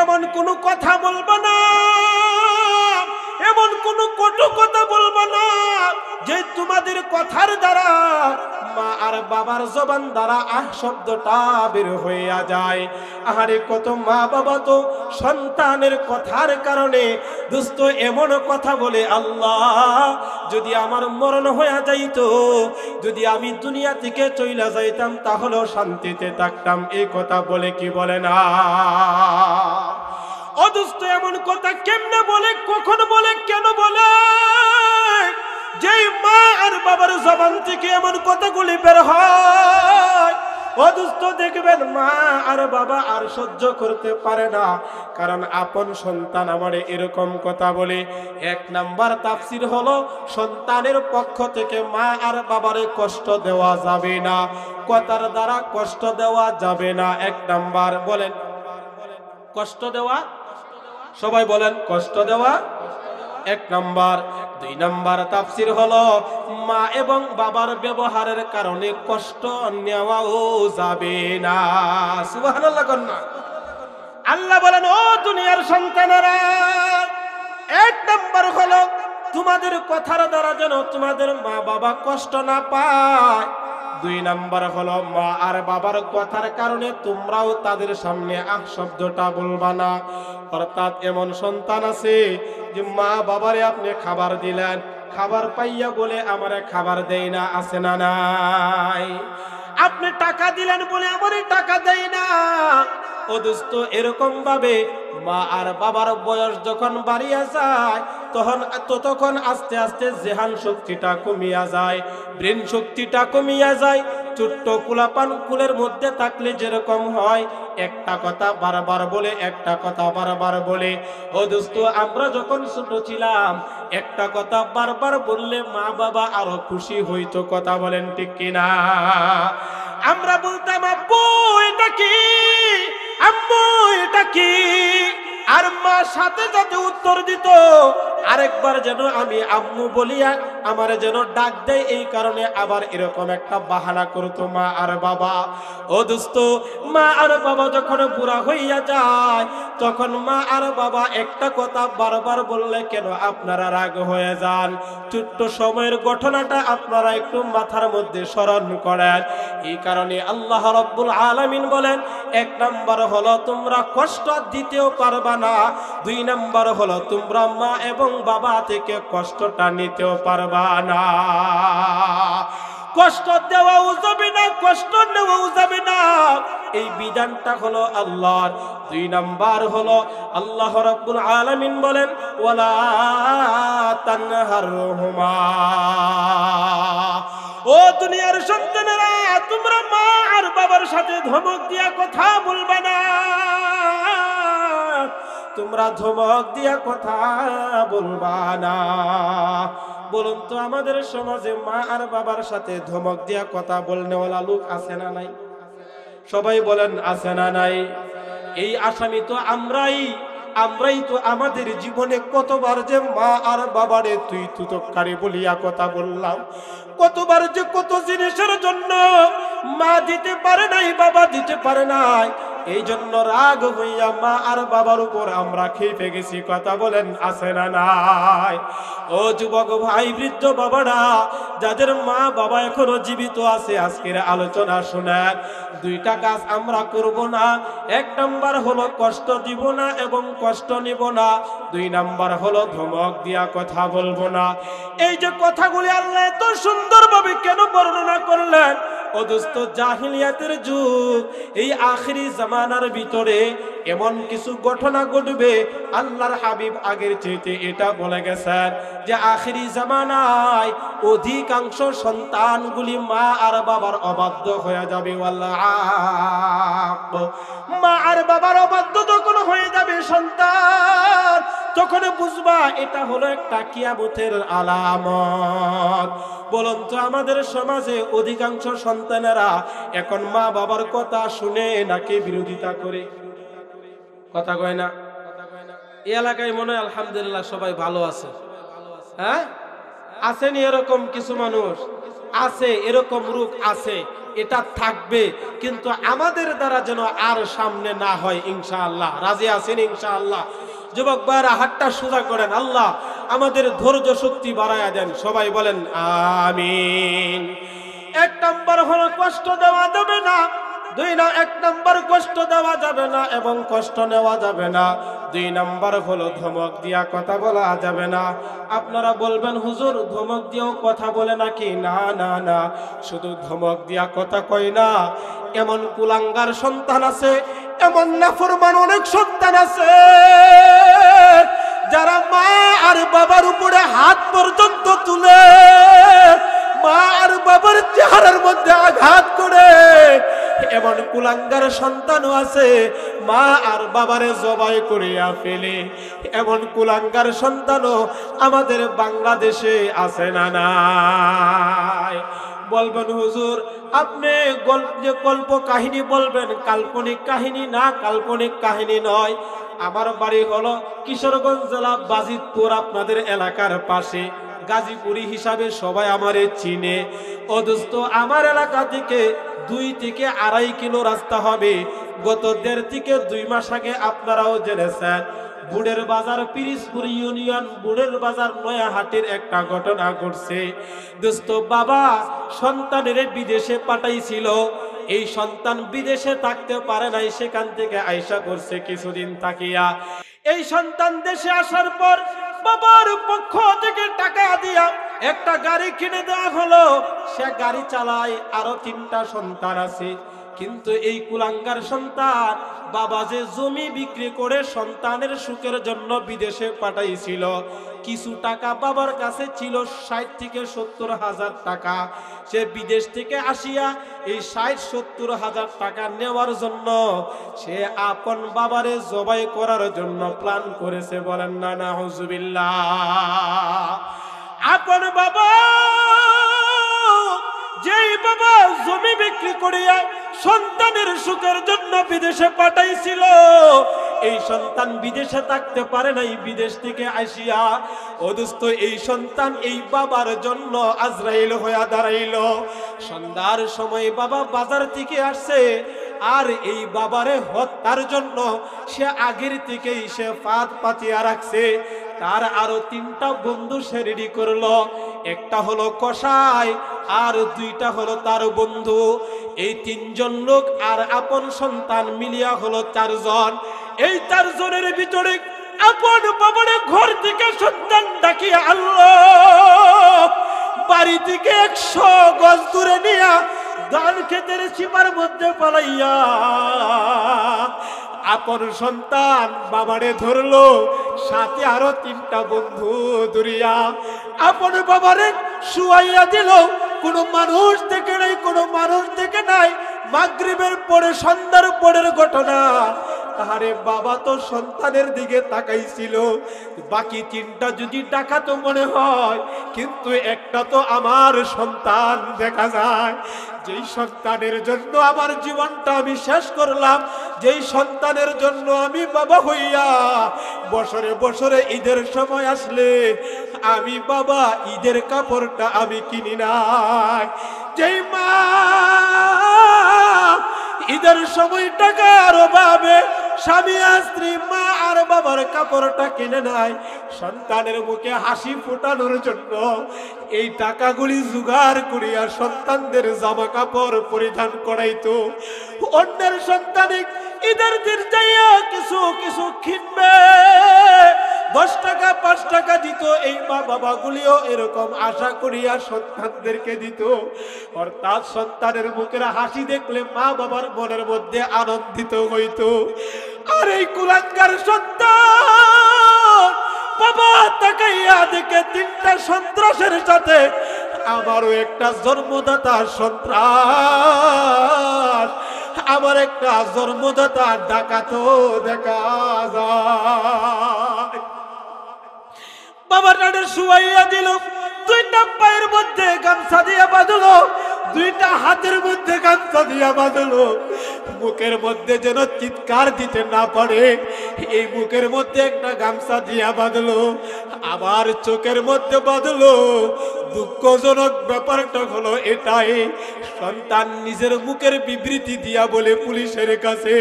এমন কোনো কথা বলবা না, এমন কোনো কটু কথা বলবা না যে তোমাদের কথার দ্বারা মা আর বাবার জবান দ্বারা শব্দটা বের হইয়া যায়। আহারে কত মা বাবা তো সন্তানের কথার কারণে দোস্ত এমন কথা বলে, আল্লাহ যদি আমার মরণ হইয়া যাইতো, যদি আমি দুনিয়া থেকে চইলা যাইতাম তাহলেও শান্তিতে থাকতাম, এই কথা বলে কি বলে না? অদুস্ত এমন কথা কেমনে বলে, কখন বলে, কেন বলে? যেই মা আর বাবার জবান থেকে এমন কথাগুলি বের হয়, অদুস্ত দেখবেন মা আর বাবা আর সহ্য করতে পারে না, কারণ আপন সন্তান আমারে এরকম কথা বলে। এক নাম্বার তাফসীর হলো, সন্তানের পক্ষ থেকে মা আর বাবারে কষ্ট দেওয়া যাবে না, কথার দ্বারা কষ্ট দেওয়া যাবে না। এক নাম্বার বলেন কষ্ট দেওয়া, সবাই বলেন কষ্ট দেওয়া এক নাম্বার। দুই নাম্বার তাফসীর হলো, মা এবং বাবার ব্যবহারের কারণে কষ্ট নেওয়াও যাবে না। সুবহানাল্লাহ কন্যা। আল্লাহ বলেন, ও দুনিয়ার সন্তানেরা, এক নাম্বার হলো তোমাদের কথার দ্বারা যেন তোমাদের মা বাবা কষ্ট না পায়। দুই নাম্বার হলো, মা আর বাবার কথার কারণে তোমরাও তাদের সামনে শব্দটা বলবা না। অর্থাৎ এমন সন্তান আছে যে মা বাবারে আপনি খাবার দিলেন, খাবার পাইয়া বলে আমারে খাবার দেয় না, আছে না নাই? আপনি টাকা দিলেন বলে আমারে টাকা দেয় না। ও দোস্ত, এরকম ভাবে মা আর বাবার বয়স যখন বাড়িয়া যায় ততক্ষণ আস্তে আস্তে জেহান শক্তিটা কমিয়া যায়, ব্রেন শক্তিটা কমিয়া যায়। ছোট্ট কুলাপান কুলের মধ্যে থাকলে যেরকম হয়, একটা কথা বারবার বলে, একটা কথা বারবার বলে। ও দোস্ত, আমরা যখন ছোট ছিলাম একটা কথা বারবার বললে মা বাবা আরো খুশি হইতো, কথা বলেন ঠিক কিনা? আমরা বলতাম, আব্বু এটা কি, আম্মু এটা কি, আর মা সাথে সাথে উত্তর দিত আরেকবার যেন আমি আম্মু বলিয়া আমার যেন ডাক দেয়, এই কারণে আবার এরকম একটা বাহানা করতো মা আর বাবা। ও দোস্ত, মা আর বাবা যখন বুড়া হইয়া যায় তখন মা আর বাবা একটা কথা বারবার বললে কেন আপনারা রাগ হয়ে যান? ছোট্ট সময়ের ঘটনাটা আপনারা একটু মাথার মধ্যে স্মরণ করেন। এই কারণে আল্লাহ রাব্বুল আলামিন বলেন, এক নাম্বার হলো তোমরা কষ্ট দিতেও পারবা না, দুই নাম্বার হলো তোমরা মা এবং বাবা থেকে কষ্টটা নিতেও পারবা না। কষ্ট দেওয়াও যাবে না, কষ্ট নেওয়াও যাবে না, এই বিধানটা হলো আল্লাহর। দুই নাম্বার হলো আল্লাহ রাব্বুল আলামিন বলেন, ওয়ালা তানহারহুমা, ও দুনিয়ার সন্তানেরা, তোমরা মা আর বাবার সাথে ধমক দিয়া কথা বলবা না, তোমরা ধমক দিয়া কথা বলবা না। বলুন তো, আমাদের সমাজে মা আর বাবার সাথে ধমক দিয়া কথা বলনেওয়ালা লোক আছে না নাই? সবাই বলেন আছে না নাই? এই আসামি তো আমরাই তো আমাদের জীবনে কতবার যে মা আর বাবারে তুই তুতকারী বলিয়া কথা বললাম, কতবার যে কত জিনিসের জন্য মা দিতে পারে নাই, বাবা দিতে পারে নাই, এই জন্য রাগ হইয়া মা আর বাবার উপর আমরা খেপে গেছি, কথা বলেন আছে না নাই? ও যুবক ভাই, বৃদ্ধ বাবারা, যাদের মা বাবা এখনো জীবিত আছে, আজকের আলোচনা শোনেন। দুইটা কাজ আমরা করব না। এক নাম্বার হলো কষ্ট দিব না এবং কষ্ট নিব না। দুই নাম্বার হলো ধমক দিয়া কথা বলবো না। এই যে কথাগুলি আল্লাহ এত সুন্দরভাবে কেন বর্ণনা করলেন? ও দোস্ত, জাহিলিয়াতের যুগ, এই আখিরি জামানার ভিতরে এমন কিছু ঘটনা ঘটবে, আল্লাহর হাবিব আগের চাইতে এটা বলে গেছেন যে আখিরি জামানায় অধিকাংশ সন্তানগুলি মা আর বাবার অবাধ্য হয়ে যাবে। আল্লাহ, মা আর বাবার অবাধ্য যখন হয়ে যাবে সন্তান, তখন বুঝবা এটা হলো একটা কিয়ামতের আলামত। বলুন তো আমাদের সমাজে অধিকাংশ সন্তানেরা এখন মা বাবার কথা শুনে নাকি বিরোধিতা করে? কথা কয় না? এই এলাকায় মনে হয় আলহামদুলিল্লাহ সবাই ভালো আছে। হ্যাঁ, আসেনি এরকম কিছু মানুষ? আছে, এরকম রূপ আছে, এটা থাকবে, কিন্তু আমাদের দ্বারা যেন আর সামনে না হয় ইনশাআল্লাহ। রাজি আছেন ইনশাআল্লাহ? যুবক ভাইরা হাতটা সোজা করেন, আল্লাহ আমাদের ধৈর্য শক্তি বাড়ায়া দেন। সবাই বলেন আমিন। এক নম্বর হলো কষ্ট দেওয়া যাবে না। এক নম্বর কষ্ট দেওয়া যাবে না এবং কষ্ট নেওয়া যাবে না। 2 নম্বর হলো ধমক দিয়া কথা বলা যাবে না। আপনারা বলবেন হুজুর ধমক দিয়েও কথা বলে নাকি? না না না, শুধু ধমক দিয়া কথা কয় না, এমন কুলাঙ্গার সন্তান আছে, এমন নাফরমান অনেক সন্তান আছে যারা মা আর বাবার উপরে হাত পর্যন্ত তুলে মা আর বাবার চেহারার মধ্যে আঘাত করে। এমন কুলাঙ্গার সন্তানও আছে মা আর বাবারে জবাই করিয়া ফেলে। এমন কুলাঙ্গার সন্তানও আমাদের বাংলাদেশে আছে না নাই? বলবেন হুজুর আপনি গল্প কাহিনী বলবেন, কাল্পনিক কাহিনী না, কাল্পনিক কাহিনী নয়। আমার বাড়ি হলো কিশোরগঞ্জ জেলা বাজিতপুর, আপনাদের এলাকার পাশে। গাজীপুরি হিসাবে সবাই আমারে চিনে। ও দোস্ত, আমার এলাকা থেকে 2 থেকে 2.5 কিলো রাস্তা হবে। গত 1.5 থেকে 2 মাস আগে আপনারাও জেনেছেন বুড়ের বাজার পিরিজপুর ইউনিয়ন বুড়ের বাজার নয়াহাটির একটা ঘটনা ঘটছে। দোস্ত, বাবা সন্তানের বিদেশে পাঠাইছিল। এই সন্তান বিদেশে থাকতে পারে নাই, সেখান থেকে আইসা করছে কিছুদিন থাকিয়া। এই সন্তান দেশে আসার পর বাবার পক্ষ থেকে টাকা দিয়া একটা গাড়ি কিনে দেওয়া হলো। সে গাড়ি চালায়, আরো 3টা সন্তান আছে। কিন্তু এই কুলাঙ্গার সন্তান বাবা যে জমি বিক্রি করে সন্তানের সুখের জন্য বিদেশে পাঠাইছিল, কিছু টাকা বাবার কাছে ছিল 60 থেকে 70 হাজার টাকা। সে বিদেশ থেকে আসিয়া এই 60-70 হাজার টাকা নেওয়ার জন্য সে আপন বাবারে জবাই করার জন্য প্ল্যান করেছে। বলেন না নাউজুবিল্লাহ। আপন বাবা, যেই বাবা জমি বিক্রি করিয়া সন্তানের সুখের জন্য বিদেশে পাঠাইছিল, এই সন্তান বিদেশে থাকতে পারে নাই। বিদেশ থেকে আসিয়া ও দোস্ত, এই সন্তান এই বাবার জন্য আজরাইল হইয়া দাঁড়াইল। সন্ধ্যার সময় বাবা বাজার থেকে আসছে, আর এই বাবারে হত্যার জন্য সে আগের থেকেই সে ফাঁদ পাতিয়া রাখছে। তার আরো 3টা বন্ধু সে রেডি করলো। একটা হলো কসাই, আর 2টা হলো তার বন্ধু। এই 3 জন লোক আর আপন সন্তান মিলিয়া হলো 4 জন। এই 4 জনের ভিতরে আপন বাবার ঘর থেকে সন্তান ডাকিয়া আল্লাহ বাড়ি থেকে 100 গজ দূরে নিয়া ধান ক্ষেতের সীমার মধ্যে পালাইয়া আপন সন্তান বাবারে ধরলো, সাথে আরো 3টা বন্ধু ধরিয়া আপন বাবারে শুয়াইয়া দিল। কোনো মানুষ দেখে নাই, কোনো মানুষ দেখে নাই। মাগরিবের পরে সন্ধ্যার পরের ঘটনা। আরে বাবা তো সন্তানের দিকে তাকাইছিল, বাকি 3টা যদি ডাকাতো মনে হয়, কিন্তু একটা তো আমার সন্তান দেখা যায়। যেই সন্তানের জন্য আমার জীবনটা আমি শেষ করলাম, যেই সন্তানের জন্য আমি বাবা হইয়া বছরে বছরে ঈদের সময় আসলে আমি বাবা ঈদের কাপড়টা আমি কিনি নাই, যেই মা ঈদের সময় টাকার অভাবে স্বামী আর স্ত্রী মা আর বাবার কাপড়টা কিনে নাই, সন্তানের মুখে হাসি ফোটানোর জন্য এই টাকাগুলি জোগাড় করিয়া সন্তানদের জামা কাপড় পরিধান করাইতো। অন্যের সন্তানিক ঈদের দিন যাইয়া কিছু কিছু কিনবে, 10 টাকা 5 টাকা দিত। এই মা বাবাগুলিও এরকম আশা করিয়া সন্তানদেরকে দিত। অর্থাৎ সন্তানের মুখের হাসি দেখলে মা বাবার মনের মধ্যে আনন্দিত হইত। আর এই কুলাঙ্গার সন্তান বাবা তাকাইয়া দেখে 3টা সন্ত্রাসের সাথে আমারও একটা জন্মদাতা সন্ত্রাস, আমার একটা জন্মদাতা ডাকাতও দেখা যায়। বাবাটারে শুয়াইয়া দিল, দুইটা পায়ের মধ্যে গামছা দিয়া বাঁধলো, দুইটা হাতের মধ্যে গামছা দিয়া বাঁধলো, মুখের মধ্যে যেন চিৎকার দিতে না পারে এই মুখের মধ্যে একটা গামছা দিয়া বাঁধলো, আবার চোখের মধ্যে বাঁধলো। দুঃখজনক ব্যাপারটা হলো এটাই, সন্তান নিজের মুখের বিবৃতি দিয়া বলে পুলিশের কাছে,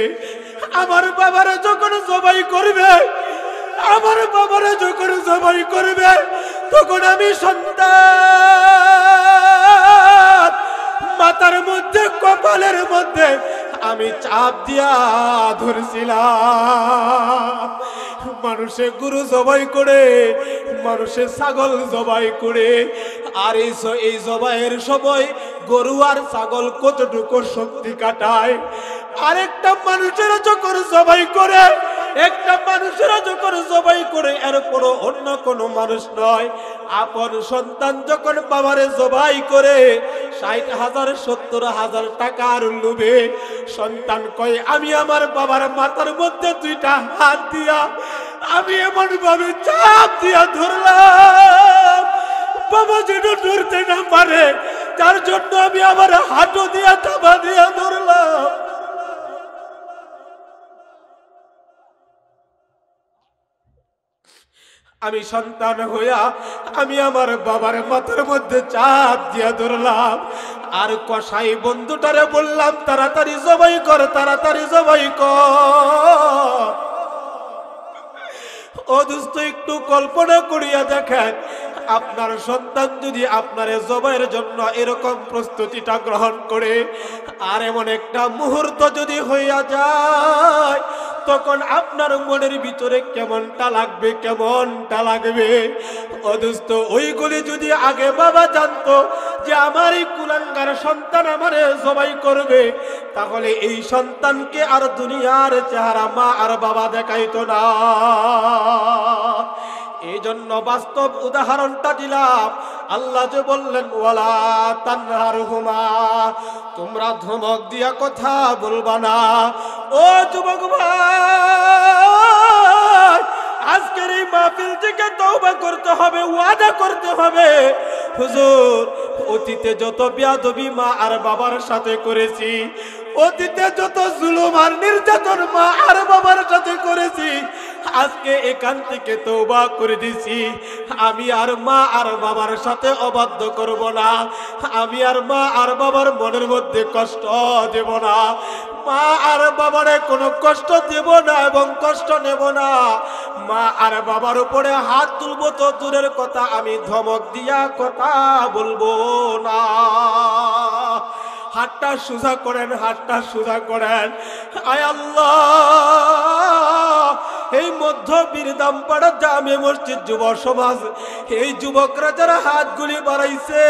আমার বাবারা যখন জবাই করবে, আমার বাবারা যখন জবাই করবে, তখন আমি সন্তান মাথার মধ্যে কপালের মধ্যে আমি চাপ দিয়া ধরছিলাম। মানুষে গরু জবাই করে, মানুষে ছাগল জবাই করে, আর এই জবাইয়ের সময় গরু আর ছাগল কতটুকু শক্তি কাটায়। আরেকটা মানুষেরা যখন জবাই করে, একটা মানুষেরা যখন জবাই করে, এরপরও অন্য কোনো মানুষ নয়, আপন সন্তান যখন বাবারে জবাই করে ৬০,০০০ ৭০,০০০ টাকার লোভে সন্তান কয়, আমি আমার বাবার মাথার মধ্যে দুইটা হাত দিয়া আমি এমন ভাবে চাপ দিয়া ধরলাম, বাবা যেন ধরতে না পারে, তার জন্য আমি আমার হাঁটু দিয়া চাপা দিয়া ধরলাম। আমি সন্তান হইয়া আমি আমার বাবার মাথার মধ্যে চাপ দিয়া ধরলাম, আর কসাই বন্ধুটারে বললাম, তাড়াতাড়ি জবাই কর, তাড়াতাড়ি জবাই কর। ও দোস্ত, একটু কল্পনা করিয়া দেখেন, আপনার সন্তান যদি আপনার জবাইয়ের জন্য এরকম প্রস্তুতিটা গ্রহণ করে, আর এমন একটা মুহূর্ত যদি হইয়া যায়, তখন আপনার মনের ভিতরে কেমনটা লাগবে, কেমনটা লাগবে। ও দোস্ত, ওইগুলি যদি আগে বাবা জানতো যে আমার এই কুলাঙ্গার সন্তান আমারে জবাই করবে, তাহলে এই সন্তানকে আর দুনিয়ার চেহারা মা আর বাবা দেখাইতো না। এই জন্য বাস্তব উদাহরণটা দিলাম। আল্লাহ যে বললেন, ওয়ালা তানহারহুমা, তোমরা ধমক দিয়া কথা বলবা না। ও যুবক ভাই, আজকের এই মাহফিল থেকে তওবা করতে হবে, ওয়াদা করতে হবে। হুজুর, অতীতে যত বেয়াদবি মা আর বাবার সাথে করেছি, অতীতে যত জুলুম আর নির্যাতন মা আর বাবার সাথে করেছি, আজকে এখান থেকে তওবা করে দিছি। আমি আর মা আর বাবার সাথে অবাধ্য করব না, আমি আর মা আর বাবার মনের মধ্যে কষ্ট দেব না, মা আর বাবারে কোনো কষ্ট দেব না এবং কষ্ট নেব না। মা আর বাবার উপরে হাত তুলবো তো দূরের কথা, আমি ধমক দিয়া কথা বলবো না। হাতটা সোজা করেন, হাতটা সোজা করেন। আয় আল্লাহ, এই মধ্য বীরদামপাড়া জামে মসজিদ যুব সমাজ, এই যুবকরা যারা হাতগুলি বাড়াইছে,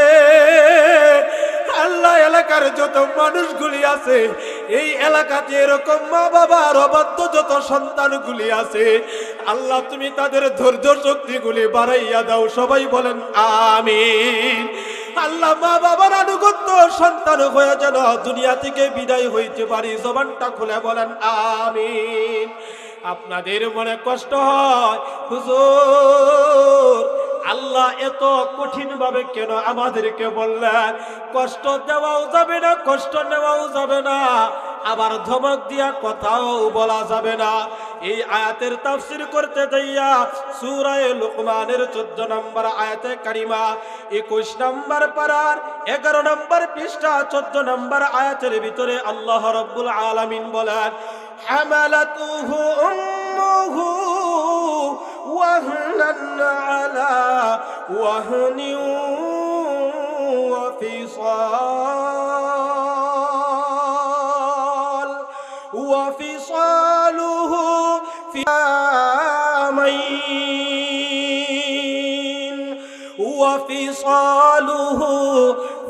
আল্লাহ এলাকার যত মানুষগুলি আছে, এই এলাকাতে এরকম মা বাবার অবাধ্য যত সন্তানগুলি আছে, আল্লাহ তুমি তাদের ধৈর্য শক্তিগুলি বাড়াইয়া দাও। সবাই বলেন আমিন। আল্লাহ মা বাবার আনুগত্য সন্তান হয়ে যেন দুনিয়া থেকে বিদায় হইতে পারি। জবানটা খুলে বলেন আমিন। আপনাদের মনে কষ্ট হয়, হুজুর আল্লাহ এত কঠিন ভাবে কেন আমাদেরকে বললেন? কষ্ট দেওয়াও যাবে না, কষ্ট নেওয়াও যাবে না, আবার ধমক দিয়া কথাও বলা যাবে না। এই আয়াতের তাফসীর করতে যাইয়া সূরা লুকমানের 14 নম্বর আয়াতে কারিমা 21 নম্বর পারার 11 নম্বর পৃষ্ঠা 14 নম্বর আয়াতের ভিতরে আল্লাহ রাব্বুল আলামিন বলেন, হামালাতুহু উম্মুহু ওয়াহনান আলা ওয়াহনিন ওয়া وفصاله في عامين وفصاله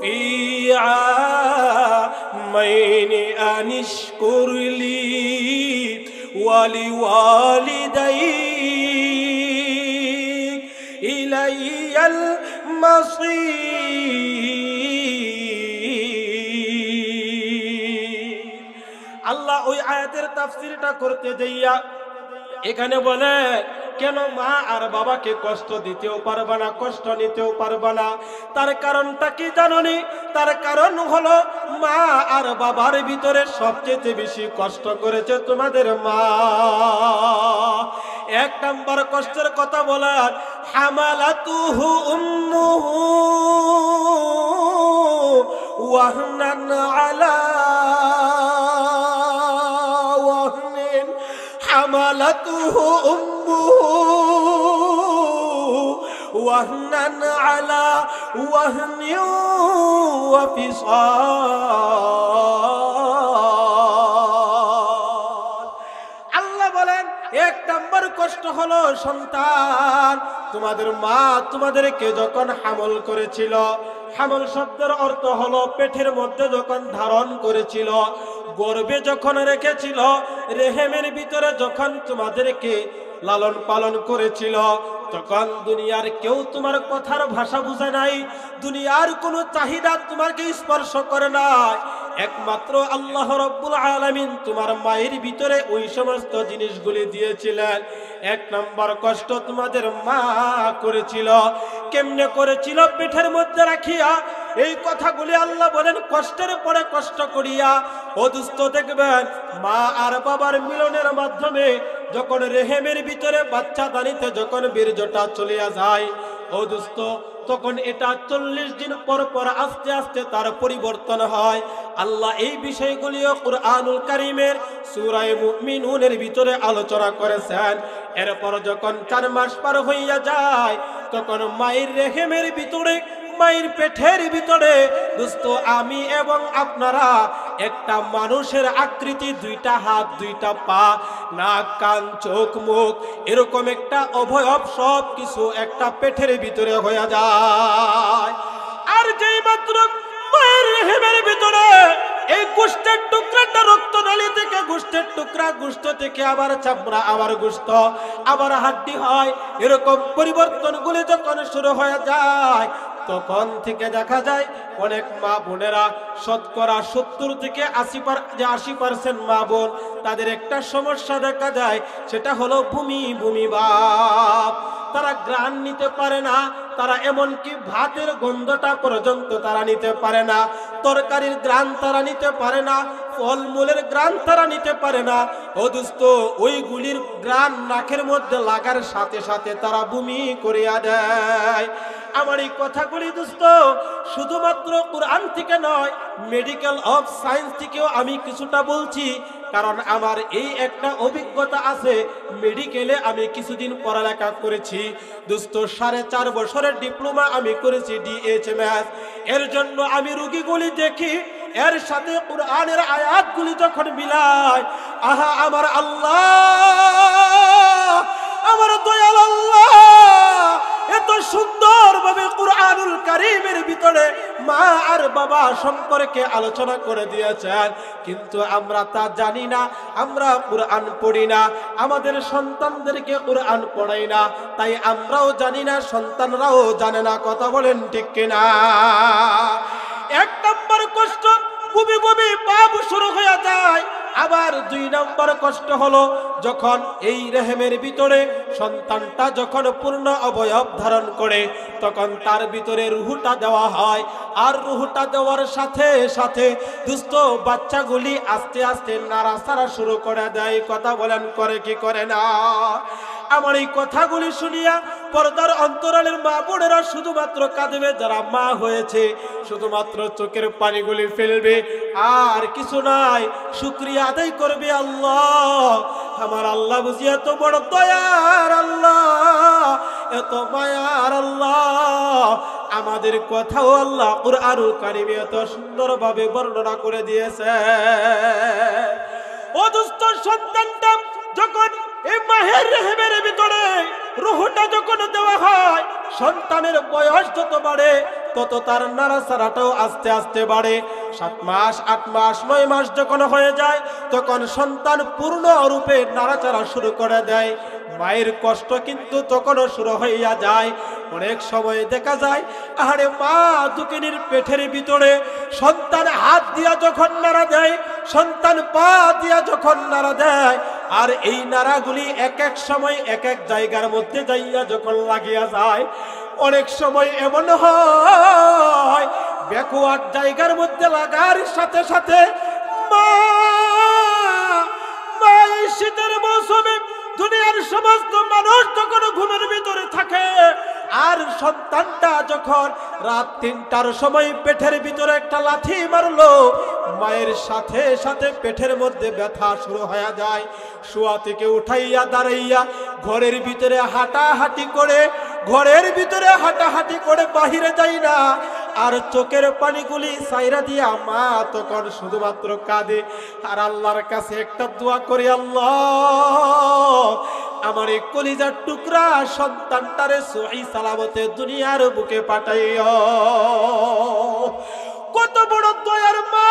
في عامين أن اشكر لي ولوالديك إلي المصير। আল্লাহ ওই আয়াতের তাফসীরটা করতে যাইয়া এখানে বলে, কেন মা আর বাবাকে কষ্ট দিতেও পারবা না, কষ্ট নিতেও পারবা না? তার কারণটা কি জানোনি? তার কারণ হলো মা আর বাবার ভিতরে সবচেয়ে বেশি কষ্ট করেছে তোমাদের মা। এক নাম্বার কষ্টের কথা বলার, হামালাতুহু উম্মুহু ওয়াহনান আলা ওয়াহনিন, হামালাতুহু উম্মুহু ওয়াহনান আলা ওয়াহনিন ওয়া ফিসাল। আল্লাহ বলেন এক নাম্বার কষ্ট হলো সন্তান, তোমাদের মা তোমাদেরকে যখন হামল করেছিল, হামল শব্দের অর্থ হলো পেটের মধ্যে যখন ধারণ করেছিল, গর্ভে যখন রেখেছিল, রেহেমের ভিতরে যখন তোমাদেরকে লালন পালন করেছিল, তখন দুনিয়ার কেউ তোমার কথার ভাষা বুঝে নাই, দুনিয়ার কোনো চাহিদা তোমাকে স্পর্শ করে নাই। একমাত্র আল্লাহ রাব্বুল আলামিন তোমার মায়ের ভিতরে ওই সমস্ত জিনিসগুলি দিয়েছিলেন। এক নম্বর কষ্ট তোমাদের মা করেছিল। কেমনে করেছিল? পেটের মধ্যে রাখিয়া। এই কথাগুলি আল্লাহ বলেন কষ্টের পরে কষ্ট করিয়া। ও দুস্থ দেখবেন, মা আর বাবার মিলনের মাধ্যমে যখন রেহেমের ভিতরে বাচ্চা দানিতে যখন বীর্যটা চলিয়া যায়, ও দুস্থ, তখন এটা 40 দিন পর পর আস্তে আস্তে তার পরিবর্তন হয়। আল্লাহ এই বিষয়গুলিও কুরআনুল কারীমের সূরা মুমিনুনের ভিতরে আলোচনা করেছেন। এরপর যখন 4 মাস পার হইয়া যায়, তখন মায়ের রেহেমের ভিতরে, মায়ের পেটের ভিতরে দোস্ত আমি এবং আপনারা একটা মানুষের আকৃতি, 2টা হাত, 2টা পা, নাক, কান, চোখ, মুখ, এরকম একটা অবয়ব সব কিছু একটা পেটের ভিতরে হয়ে যায়। আর যেই মাত্র মায়ের রেহেমের ভিতরে এই গোশতের টুকরাটা রক্তনালী থেকে গোশতের টুকরা, গোশত থেকে আবার চামড়া, আবার গোশত, আবার হাড্ডি হয়, এরকম পরিবর্তনগুলি যখন শুরু হয়ে যায়, তখন থেকে দেখা যায় অনেক মা বোনেরা, শতকরা 70 থেকে 80% মা বোন, তাদের একটা সমস্যা দেখা যায়, সেটা হলো বমি বমি ভাব। তারা ঘ্রাণ নিতে পারে না, তারা এমনকি ভাতের গন্ধটা পর্যন্ত তারা নিতে পারে না, তরকারির ঘ্রাণ তারা নিতে পারে না, ফলমূলের ঘ্রাণ তারা নিতে পারে না। ও দোস্ত, ওইগুলির ঘ্রাণ নাকের মধ্যে লাগার সাথে সাথে তারা বমি করিয়া দেয়। আমার এই কথাগুলি দোস্ত শুধুমাত্র কুরআন থেকে নয়, মেডিকেল অফ সায়েন্স থেকেও আমি কিছুটা বলছি, কারণ আমার এই একটা অভিজ্ঞতা আছে। মেডিকেলে আমি কিছুদিন পড়ালেখা করেছি দোস্ত, 4.5 বছরের ডিপ্লোমা আমি করেছি DHMS। এর জন্য আমি রোগীগুলি দেখি, এর সাথে কুরআনের আয়াতগুলি যখন মিলাই, আহা আমার আল্লাহ, আমার দয়াল আল্লাহ এত সুন্দরভাবে কুরআনুল কারীমের ভিতরে মা আর বাবা সম্পর্কে আলোচনা করে দিয়েছেন, কিন্তু আমরা তা জানি না, আমরা কুরআন পড়ি না, আমাদের সন্তানদেরকে কুরআন পড়াই না, তাই আমরাও জানি না, সন্তানরাও জানে না। কথা বলেন ঠিক কিনা? এক নম্বর কষ্ট, বমি বমি ভাব শুরু হয়ে যায়। আবার 2 নম্বর কষ্ট হলো যখন এই রেহেমের ভিতরে সন্তানটা যখন পূর্ণ অবয়ব ধারণ করে, তখন তার ভিতরে রুহটা দেওয়া হয়। আর রুহটা দেওয়ার সাথে সাথে দুস্থ বাচ্চাগুলি আস্তে আস্তে নাড়াচাড়া শুরু করে দেয়। কথা বলেন করে কি করে না? আমার এই কথাগুলি শুনিয়া পর্দার অন্তরালের মা বোনেরা শুধুমাত্র কাঁদবে, যারা মা হয়েছে শুধুমাত্র চোখের পানিগুলি ফেলবে, আর কিছু নাই, শুকরিয়া আদায় করবে। আল্লাহ, আমার আল্লাহ বুঝি এত বড় দয়ার আল্লাহ, এত মায়ার আল্লাহ, আমাদের কথাও আল্লাহ কুরআনুল কারীমে এত সুন্দরভাবে বর্ণনা করে দিয়েছে। ও দোস্ত, সন্তানটা যখন এই মায়ের রেহেমের ভিতরে রূহটা যখন দেওয়া হয়, সন্তানের বয়স যত বাড়ে তত তার নাড়াচাড়াটাও আস্তে আস্তে বাড়ে। 7 মাস, 8 মাস, 9 মাস যখন হয়ে যায়, তখন সন্তান পূর্ণ রূপে নাড়াচাড়া শুরু করে দেয়। মায়ের কষ্ট কিন্তু তখনও শুরু হইয়া যায়। অনেক সময় দেখা যায়, আরে মা দুকিনীর পেটের ভিতরে সন্তান হাত দিয়া যখন নাড়া দেয়, সন্তান পা দিয়া যখন নাড়া দেয়, আর এই নাড়াগুলি এক এক সময় এক এক জায়গার মধ্যে যাইয়া যখন লাগিয়া যায়, অনেক সময় এমন হয় ব্যাকওয়ার্ড জায়গার মধ্যে লাগার সাথে সাথে মা এই শীতের মৌসুমে দুনিয়ার সমস্ত মানুষ যখন ঘুমের ভিতরে থাকে, আর সন্তানটা যখন রাত ৩টার সময় পেটের ভিতরে একটা লাথি মারলো, মায়ের সাথে সাথে পেটের মধ্যে ব্যথা শুরু হয়ে যায়। শোয়া থেকে উঠাইয়া দাঁড়াইয়া ঘরের ভিতরে হাঁটাহাঁটি করে বাহিরে যাই না, আর চোখের পানিগুলি সাইরা দিয়া মা তখন শুধুমাত্র কাঁদে আর আল্লাহর কাছে একটা দোয়া করে, আল্লাহ আমার এই কলিজার টুকরা সন্তানটারে সহি সালামতে দুনিয়ার বুকে পাঠাইও। কত বড় দয়ার মা!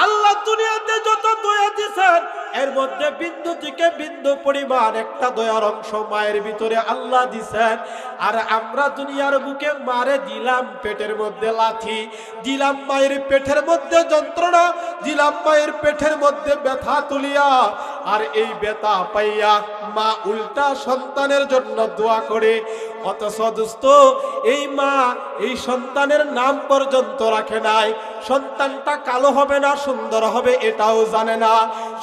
আল্লাহ দুনিয়াতে যত দয়া দিয়েছেন এর মধ্যে বিন্দু থেকে বিন্দু পরিমাণ একটা দয়ার অংশ মায়ের ভিতরে আল্লাহ দিছেন। আর আমরা দুনিয়ার বুকে মারে দিলাম পেটের মধ্যে লাথি, দিলাম মায়ের পেটের মধ্যে যন্ত্রণা, দিলাম মায়ের পেটের মধ্যে ব্যথা তুলিয়া, আর এই ব্যথা পাইয়া মা উল্টা সন্তানের জন্য দোয়া করে। অথচ দোস্ত, এই মা এই সন্তানের নাম পর্যন্ত রাখে নাই। সন্তানটা কালো হবে না সুন্দর হবে এটাও জানে না,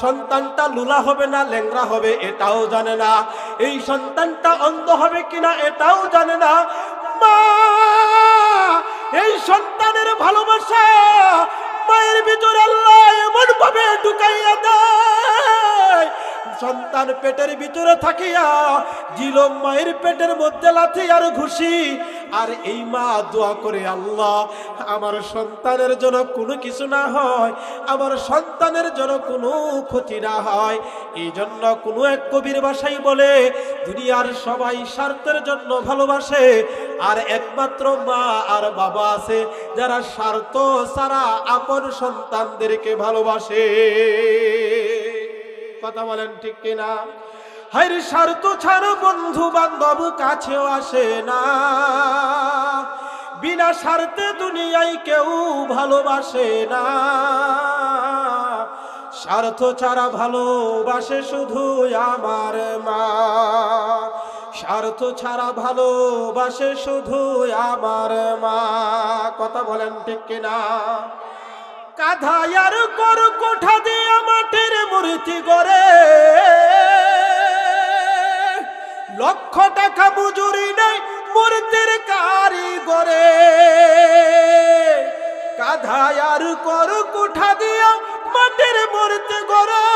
সন্তানটা লুলা হবে না ল্যাংড়া হবে এটাও জানে না, এই সন্তানটা অন্ধ হবে কিনা এটাও জানে না। মা এই সন্তানের ভালোবাসা মায়ের ভিতরে আল্লাহ এমন ভাবে ঢুকাইয়া দেয়, সন্তান পেটের ভিতরে থাকিয়া দিল মায়ের পেটের মধ্যে লাথি আর ঘুষি, আর এই মা দোয়া করে, আল্লাহ আমার সন্তানের জন্য কোনো কিছু না হয়, আমার সন্তানের জন্য কোনো ক্ষতি না হয়। এই জন্য কোনো এক কবির ভাষায় বলে, দুনিয়ার সবাই স্বার্থের জন্য ভালোবাসে, আর একমাত্র মা আর বাবা আছে যারা স্বার্থ ছাড়া আপন সন্তানদেরকে ভালোবাসে। কথা বলেন ঠিক কিনা? হায় রে, স্বার্থ ছাড়া বন্ধু বান্ধব কাছেও আসে না, বিনা স্বার্থে দুনিয়ায় কেউ ভালোবাসে না। স্বার্থ ছাড়া ভালোবাসে শুধু আমার মা, স্বার্থ ছাড়া ভালোবাসে শুধু আমার মা। কথা বলেন ঠিক কিনা? কাঁধায়ার কর কোঠা দিয়া মাটির মূর্তি গড়ে, লক্ষ টাকা মজুরি নেই মূর্তির কারিগরে। কাঁধায়ার কর কোঠা দিয়া মাটির মূর্তি গড়ে,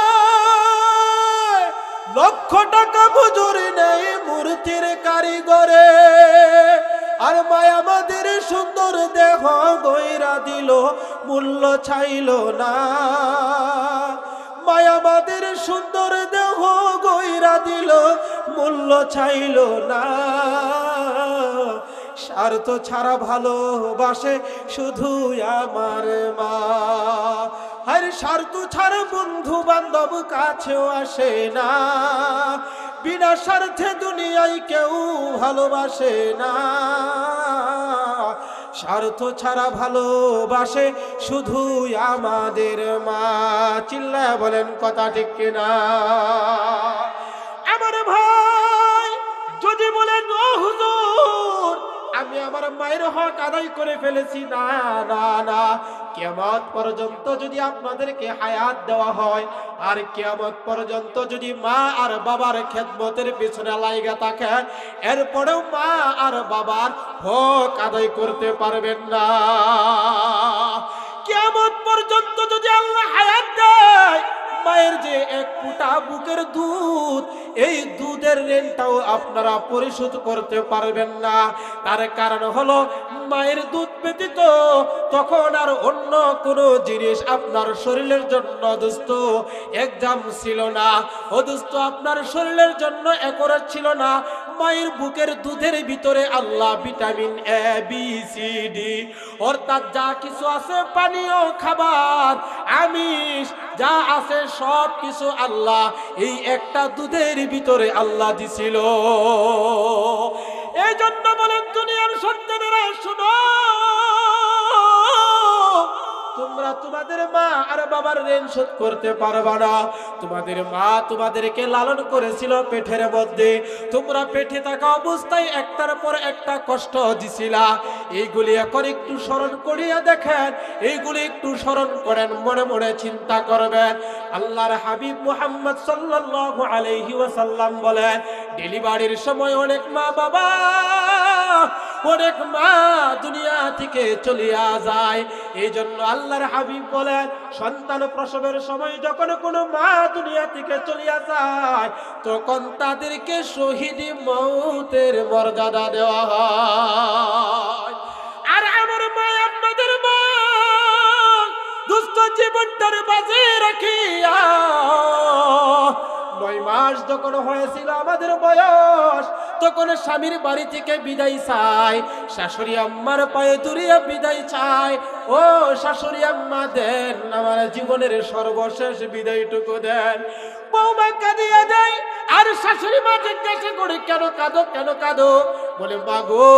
লক্ষ টাকা মজুরি নেই মূর্তির কারিগরে। আর মায়া আমাদের সুন্দর দেহ গইরা দিল, মূল্য চাইল না। মায়া আমাদের সুন্দর দেহ গইরা দিল, মূল্য চাইল না। স্বার্থ ছাড়া ভালোবাসে শুধু আমার মা। আর স্বার্থ ছাড়া বন্ধু বান্ধব কাছেও আসে না, বিনা স্বার্থে দুনিয়ায় কেউ ভালোবাসে না। স্বার্থ ছাড়া ভালোবাসে শুধু আমাদের মা। চিল্লায় বলেন কথা ঠিক কিনা? আমার ভাই যদি বলেন, ও হুজুর আমি আমার মায়ের হক আদায় করে ফেলেছি, না না না, কিয়ামত পর্যন্ত যদি আপনাদেরকে হায়াত দেওয়া হয়, আর কিয়ামত পর্যন্ত যদি মা আর বাবার খেদমতের পিছনে লাইগা থাকেন, এরপরেও মা আর বাবার হক আদায় করতে পারবেন না। কিয়ামত পর্যন্ত যদি আল্লাহ হায়াত দেয়, মায়ের যে এক ফুটা বুকের দুধ, এই দুধের ঋণটাও আপনারা পরিশোধ করতে পারবেন না। তার কারণ হলো মায়ের দুধ ব্যতীত তখন আর অন্য কোনো জিনিস আপনার শরীরের জন্য দোস্ত একজাম ছিল না। ও দোস্ত, আপনার শরীরের জন্য একরাত ছিল না। মায়ের বুকের দুধের ভিতরে Allah vitamin A B C D অর্থাৎ যা কিছু আছে, পানীয় খাবার আমিষ যা আছে সব কিছু আল্লাহ এই একটা দুধের ভিতরে আল্লাহ দিছিল। এই জন্য বলেন দুনিয়ার সন্তানেরা শুনো, তোমরা তোমাদের মা আর বাবার ঋণ শোধ করতে পারবা না। তোমাদের মা তোমাদেরকে লালন করেছিল পেটের মধ্যে, তোমরা পেটে থাকা অবস্থায় একটার পর একটা কষ্ট দিছিলা। এইগুলি এখন একটু স্মরণ করিয়া দেখেন, এইগুলি একটু স্মরণ করেন, মনে মনে চিন্তা করবেন। আল্লাহর হাবিব মুহাম্মদ সাল্লাল্লাহু আলাইহি ওয়াসাল্লাম বলেন, ডেলিভারির সময় অনেক মা বাবা, অনেক মা দুনিয়া থেকে চলিয়া যায়। এই জন্য আল্লাহর হাবিব বলেন, সন্তান প্রসবের সময় যখন কোনো মা দুনিয়া থেকে চলিয়া যায়, তখন তাদেরকে শহীদি মৌতের মর্যাদা দেওয়া হয়। আর আমার মা, আপনাদের মা দুস্থ জীবনটার বাজে রাখিয়া 9 মাস যখন হয়েছিল আমাদের বয়স, তখন স্বামীর বাড়ি থেকে বিদায় চাই, শাশুড়ি আম্মার পায়ে দুরিয়া বিদায় চাই। ও শাশুড়ি আম্মা, দেন আমার জীবনের সর্বশেষ বিদায়টুকু দেন। বৌমা কাঁদিয়া দেয়, আর শাশুড়ি মা জিজ্ঞাসা করে, কেন কাঁদো, কেন কাঁদো? বলে, মা গো,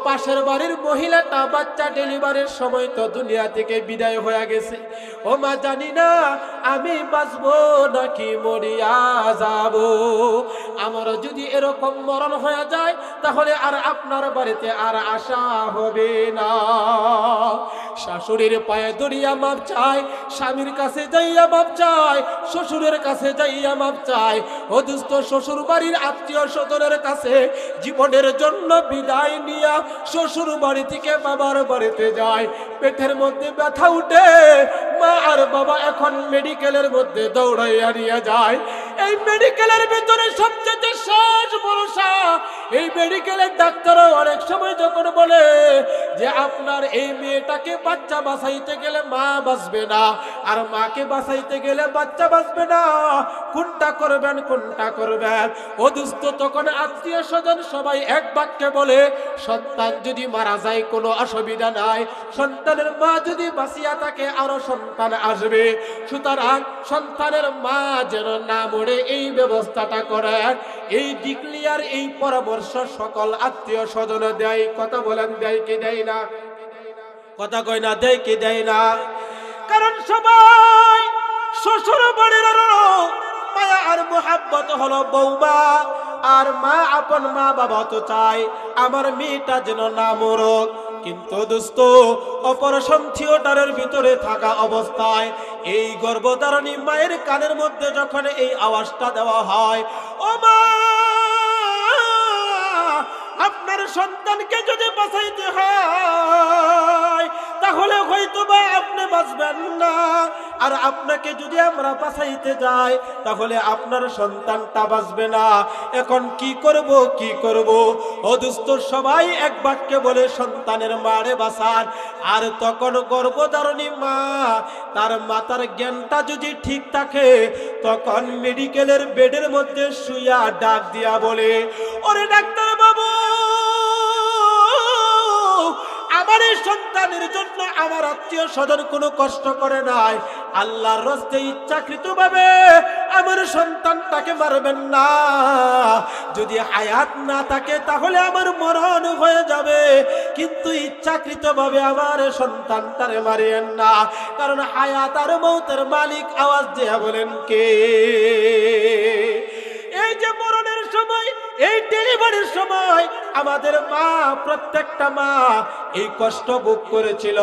পাশের বাড়ির মহিলাটা বাচ্চা ডেলিভারির সময় তো দুনিয়া থেকে বিদায় হয়ে গেছে। ও মা, জানি না আমি বাঁচবো নাকি মরিয়া যাব। আমার যদি এরকম মরণ হয়ে যায়, তাহলে আর আপনার বাড়িতে আর আসা হবে না। শাশুড়ির পায়ে দড়িয়া মাপ চাই, স্বামীর কাছে যাইয়া মাপ চাই, শ্বশুরের কাছে যাইয়া মাপ চাই। ও দুস্থ শ্বশুর বাড়ির আত্মীয় স্বজনের কাছে জীবনের জন্য বিদায় নিয়া শ্বশুর বাড়ি থেকে বাবার বাড়িতে যায়। পেটের মধ্যে ব্যথা উঠে, মা আর বাবা এখন মেডিকেলের মধ্যে দৌড়াইয়া নিয়ে যায়। এই মেডিকেলের ভিতরে সবচেয়ে শেষ ভরসা। এই মেডিকেলের ডাক্তারও অনেক সময় যখন বলে যে আপনার এই মেয়েটাকে বাচ্চা বাঁচাইতে গেলে মা বাঁচবে না, আর মাকে বাঁচাইতে গেলে বাচ্চা বাঁচবে না, কোনটা করবেন, কোনটা করবেন? ও দুস্থ, তখন আত্মীয় স্বজন সবাই এক বাক্যে বলে, সন্তান যদি মারা যায় কোনো অসুবিধা নাই, সন্তানের মা যদি বাঁচিয়া থাকে আরো সন্তান আসবে। সুতরাং সন্তানের মা যেন না মরে এই ব্যবস্থাটা করেন। এই ডিক্লিয়ার, এই পরামর্শ সকল আত্মীয় স্বজন দেয়। কথা বলেন, দেয় কি দেয় না? কথা কয় না, দেয় কি দেয় না? কারণ সবাই শ্বশুর বাড়ির মায়া আর মোহাব্বত হলো বৌমা আর মা, আপন মা বাবা তো চায় আমার মেয়েটা যেন না মরক। কিন্তু দোস্ত, অপারেশন থিয়েটারের ভিতরে থাকা অবস্থায় এই গর্ভধারণী মায়ের কানের মধ্যে যখন এই আওয়াজটা দেওয়া হয়, ও মা, আপনার সন্তানকে যদি বাঁচাইতে হয় তাহলে হয়তোবা আপনি বাঁচবেন না, আর আপনাকে যদি আমরা বাঁচাইতে যাই তাহলে আপনার সন্তানটা বাঁচবে না। এখন কি করব, কি করব? ও দোস্ত, সবাই এক বাক্যে বলে, সন্তানের মারে বাঁচান। আর তখন গর্ভধারণী মা, তার মাতার জ্ঞানটা যদি ঠিক থাকে, তখন মেডিকেলের বেডের মধ্যে শুইয়া ডাক দিয়া বলে, ওরে ডাক্তার বাবু, আমার এই সন্তানের জন্য আমার আত্মীয় স্বজন কোনো কষ্ট করে নাই, আল্লাহর রাস্তে ইচ্ছাকৃত ভাবে আমার সন্তানটাকে মারবেন না। যদি হায়াত না থাকে তাহলে আমার মরণ হয়ে যাবে, কিন্তু ইচ্ছাকৃত ভাবে আমার সন্তানটারে মারিয়েন না। কারণ হায়াত আর মৌতের মালিক আওয়াজ দিয়ে বলেন কে? এই যে মরণের সময়, এই ডেলিভারির সময় আমাদের মা, প্রত্যেকটা মা এই কষ্ট ভোগ করেছিল।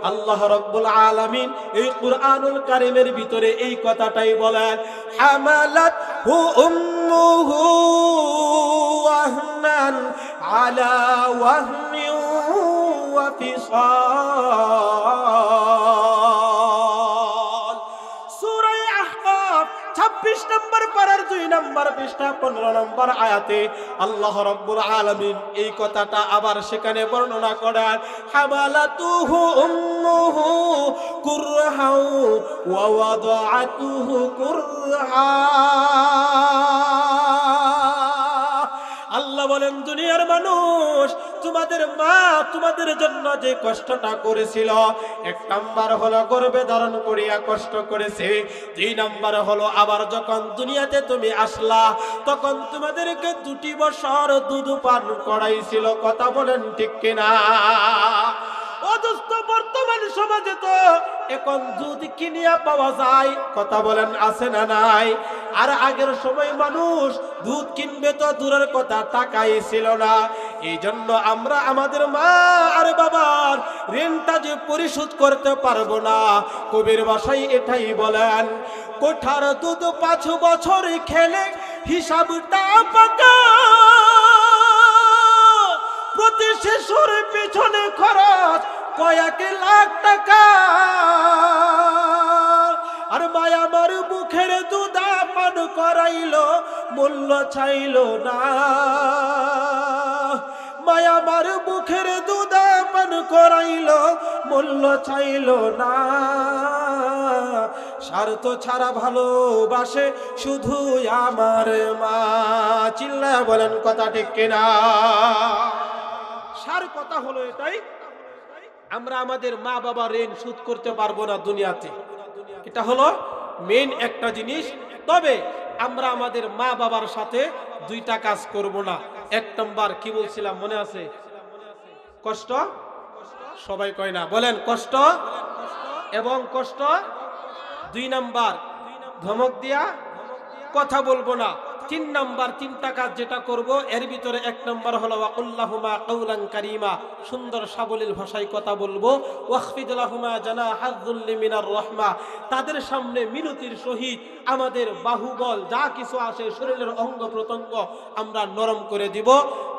আল্লাহ রাব্বুল আলামিন এই কুরআনুল কারীমের ভিতরে এই কথাটাই বলেন, হামালাত হু উম্মুহু ওয়াহনান আলা ওয়াহনিন ওয়া ফিসাল। সূরা আহকাফ 26 নম্বর পারার 2 নম্বর পৃষ্ঠা 15 নম্বর আয়াতে আল্লাহ রাব্বুল আলামিন এই কথাটা আবার সেখানে বর্ণনা করেন, হামালাতুহু উম্মুহু কুরহা ওয়া ওয়াদাআতুহু কুরহা। আল্লাহ বলেন, দুনিয়ার মানুষ, তোমাদের মা তোমাদের জন্য যে কষ্টটা করেছিল, 1 নাম্বার হলো গর্ভে ধারণ করিয়া কষ্ট করেছে, 2 নাম্বার হলো আবার যখন দুনিয়াতে তুমি আসলা তখন তোমাদেরকে 2 বছর দুধ পান করাইছিল। কথা বলেন ঠিক কিনা? অদুস্থ বর্তমান সমাজে তো এখন দুধ কিনিয়া পাওয়া যায়, কথা বলেন আছে না নাই? আর আগের সময় মানুষ দুধ কিনবে তো দূরের কথা, টাকাই ছিল না। এই জন্য আমরা আমাদের মা আর বাবার ঋণটা যে পরিশোধ করতে পারবো না, কবির ভাষায় এটাই বলেন, কোঠার দুধ 5 বছর খেলে হিসাবটা পাকা, প্রতি শিশুর পিছনে খরচ কয়েক লাখ টাকা। আর মায়া আমার মুখের দুধ পান করাইলো, মূল্য চাইলো না। মায়া আমার মুখের দুধ পান করাইলো, মূল্য চাইলো না। স্বার্থ ছাড়া ভালোবাসে শুধু আমার মা। চিল্লায়া বলেন কথা ঠিক কিনা? সার কথা হলো এটাই, আমরা আমাদের মা বাবার ঋণ শোধ করতে পারবো না দুনিয়াতে। এটা হলো মেইন একটা জিনিস। তবে আমরা আমাদের মা বাবার সাথে 2টা কাজ করব না। 1 নাম্বার কি বলছিলাম মনে আছে? কষ্ট, সবাই কয় না, বলেন কষ্ট এবং কষ্ট। 2 নাম্বার ধমক দিয়া কথা বলবো না। 3 নাম্বার 3টা কাজ যেটা করব, এর ভিতরে 1 নাম্বার হলো ওয়াকুল্লাহুমা কাওলান কারীমা, সুন্দর সাবলীল ভাষায় কথা বলবো। ওয়াখফিদ লাহুমা জানাহায যুল্লি মিনার রাহমা, তাদের সামনে মিনতির সহিত আমাদের বাহুবল যা কিছু আছে শরীরের অঙ্গ প্রত্যঙ্গ আমরা নরম করে দিব।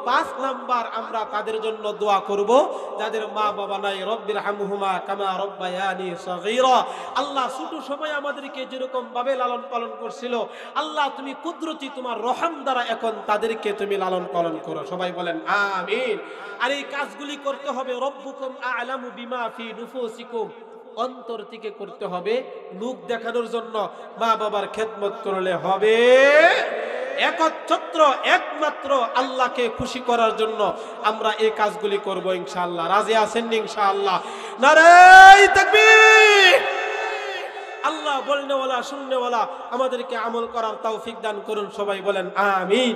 5 নাম্বার আমরা তাদের জন্য দোয়া করব যাদের মা বাবা নাই, রব্বির হামহুমা কামা রব্বায়ানি সগীরা। আল্লাহ ছোট সময় আমাদেরকে যেরকম ভাবে লালন পালন করছিল, আল্লাহ তুমি কুদরতি তোমার রহম দ্বারা এখন তাদেরকে তুমি লালন পালন করো। সবাই বলেন আমিন। আর এই কাজগুলি করতে হবে রব্বুকুম আ'লামু বিমা ফি নুফুসিকুম, অন্তর থেকে করতে হবে, লোক দেখানোর জন্য মা বাবার খেদমত করলে হবে একমাত্র আল্লাহকে খুশি করার জন্য আমরা এই কাজগুলি করব ইনশাআল্লাহ। রাজি আছেন ইনশাআল্লাহ? নারে তাকবীর! আল্লাহ বলনেওয়ালা শুননেওয়ালা আমাদেরকে আমল করার তৌফিক দান করুন। সবাই বলেন আমিন।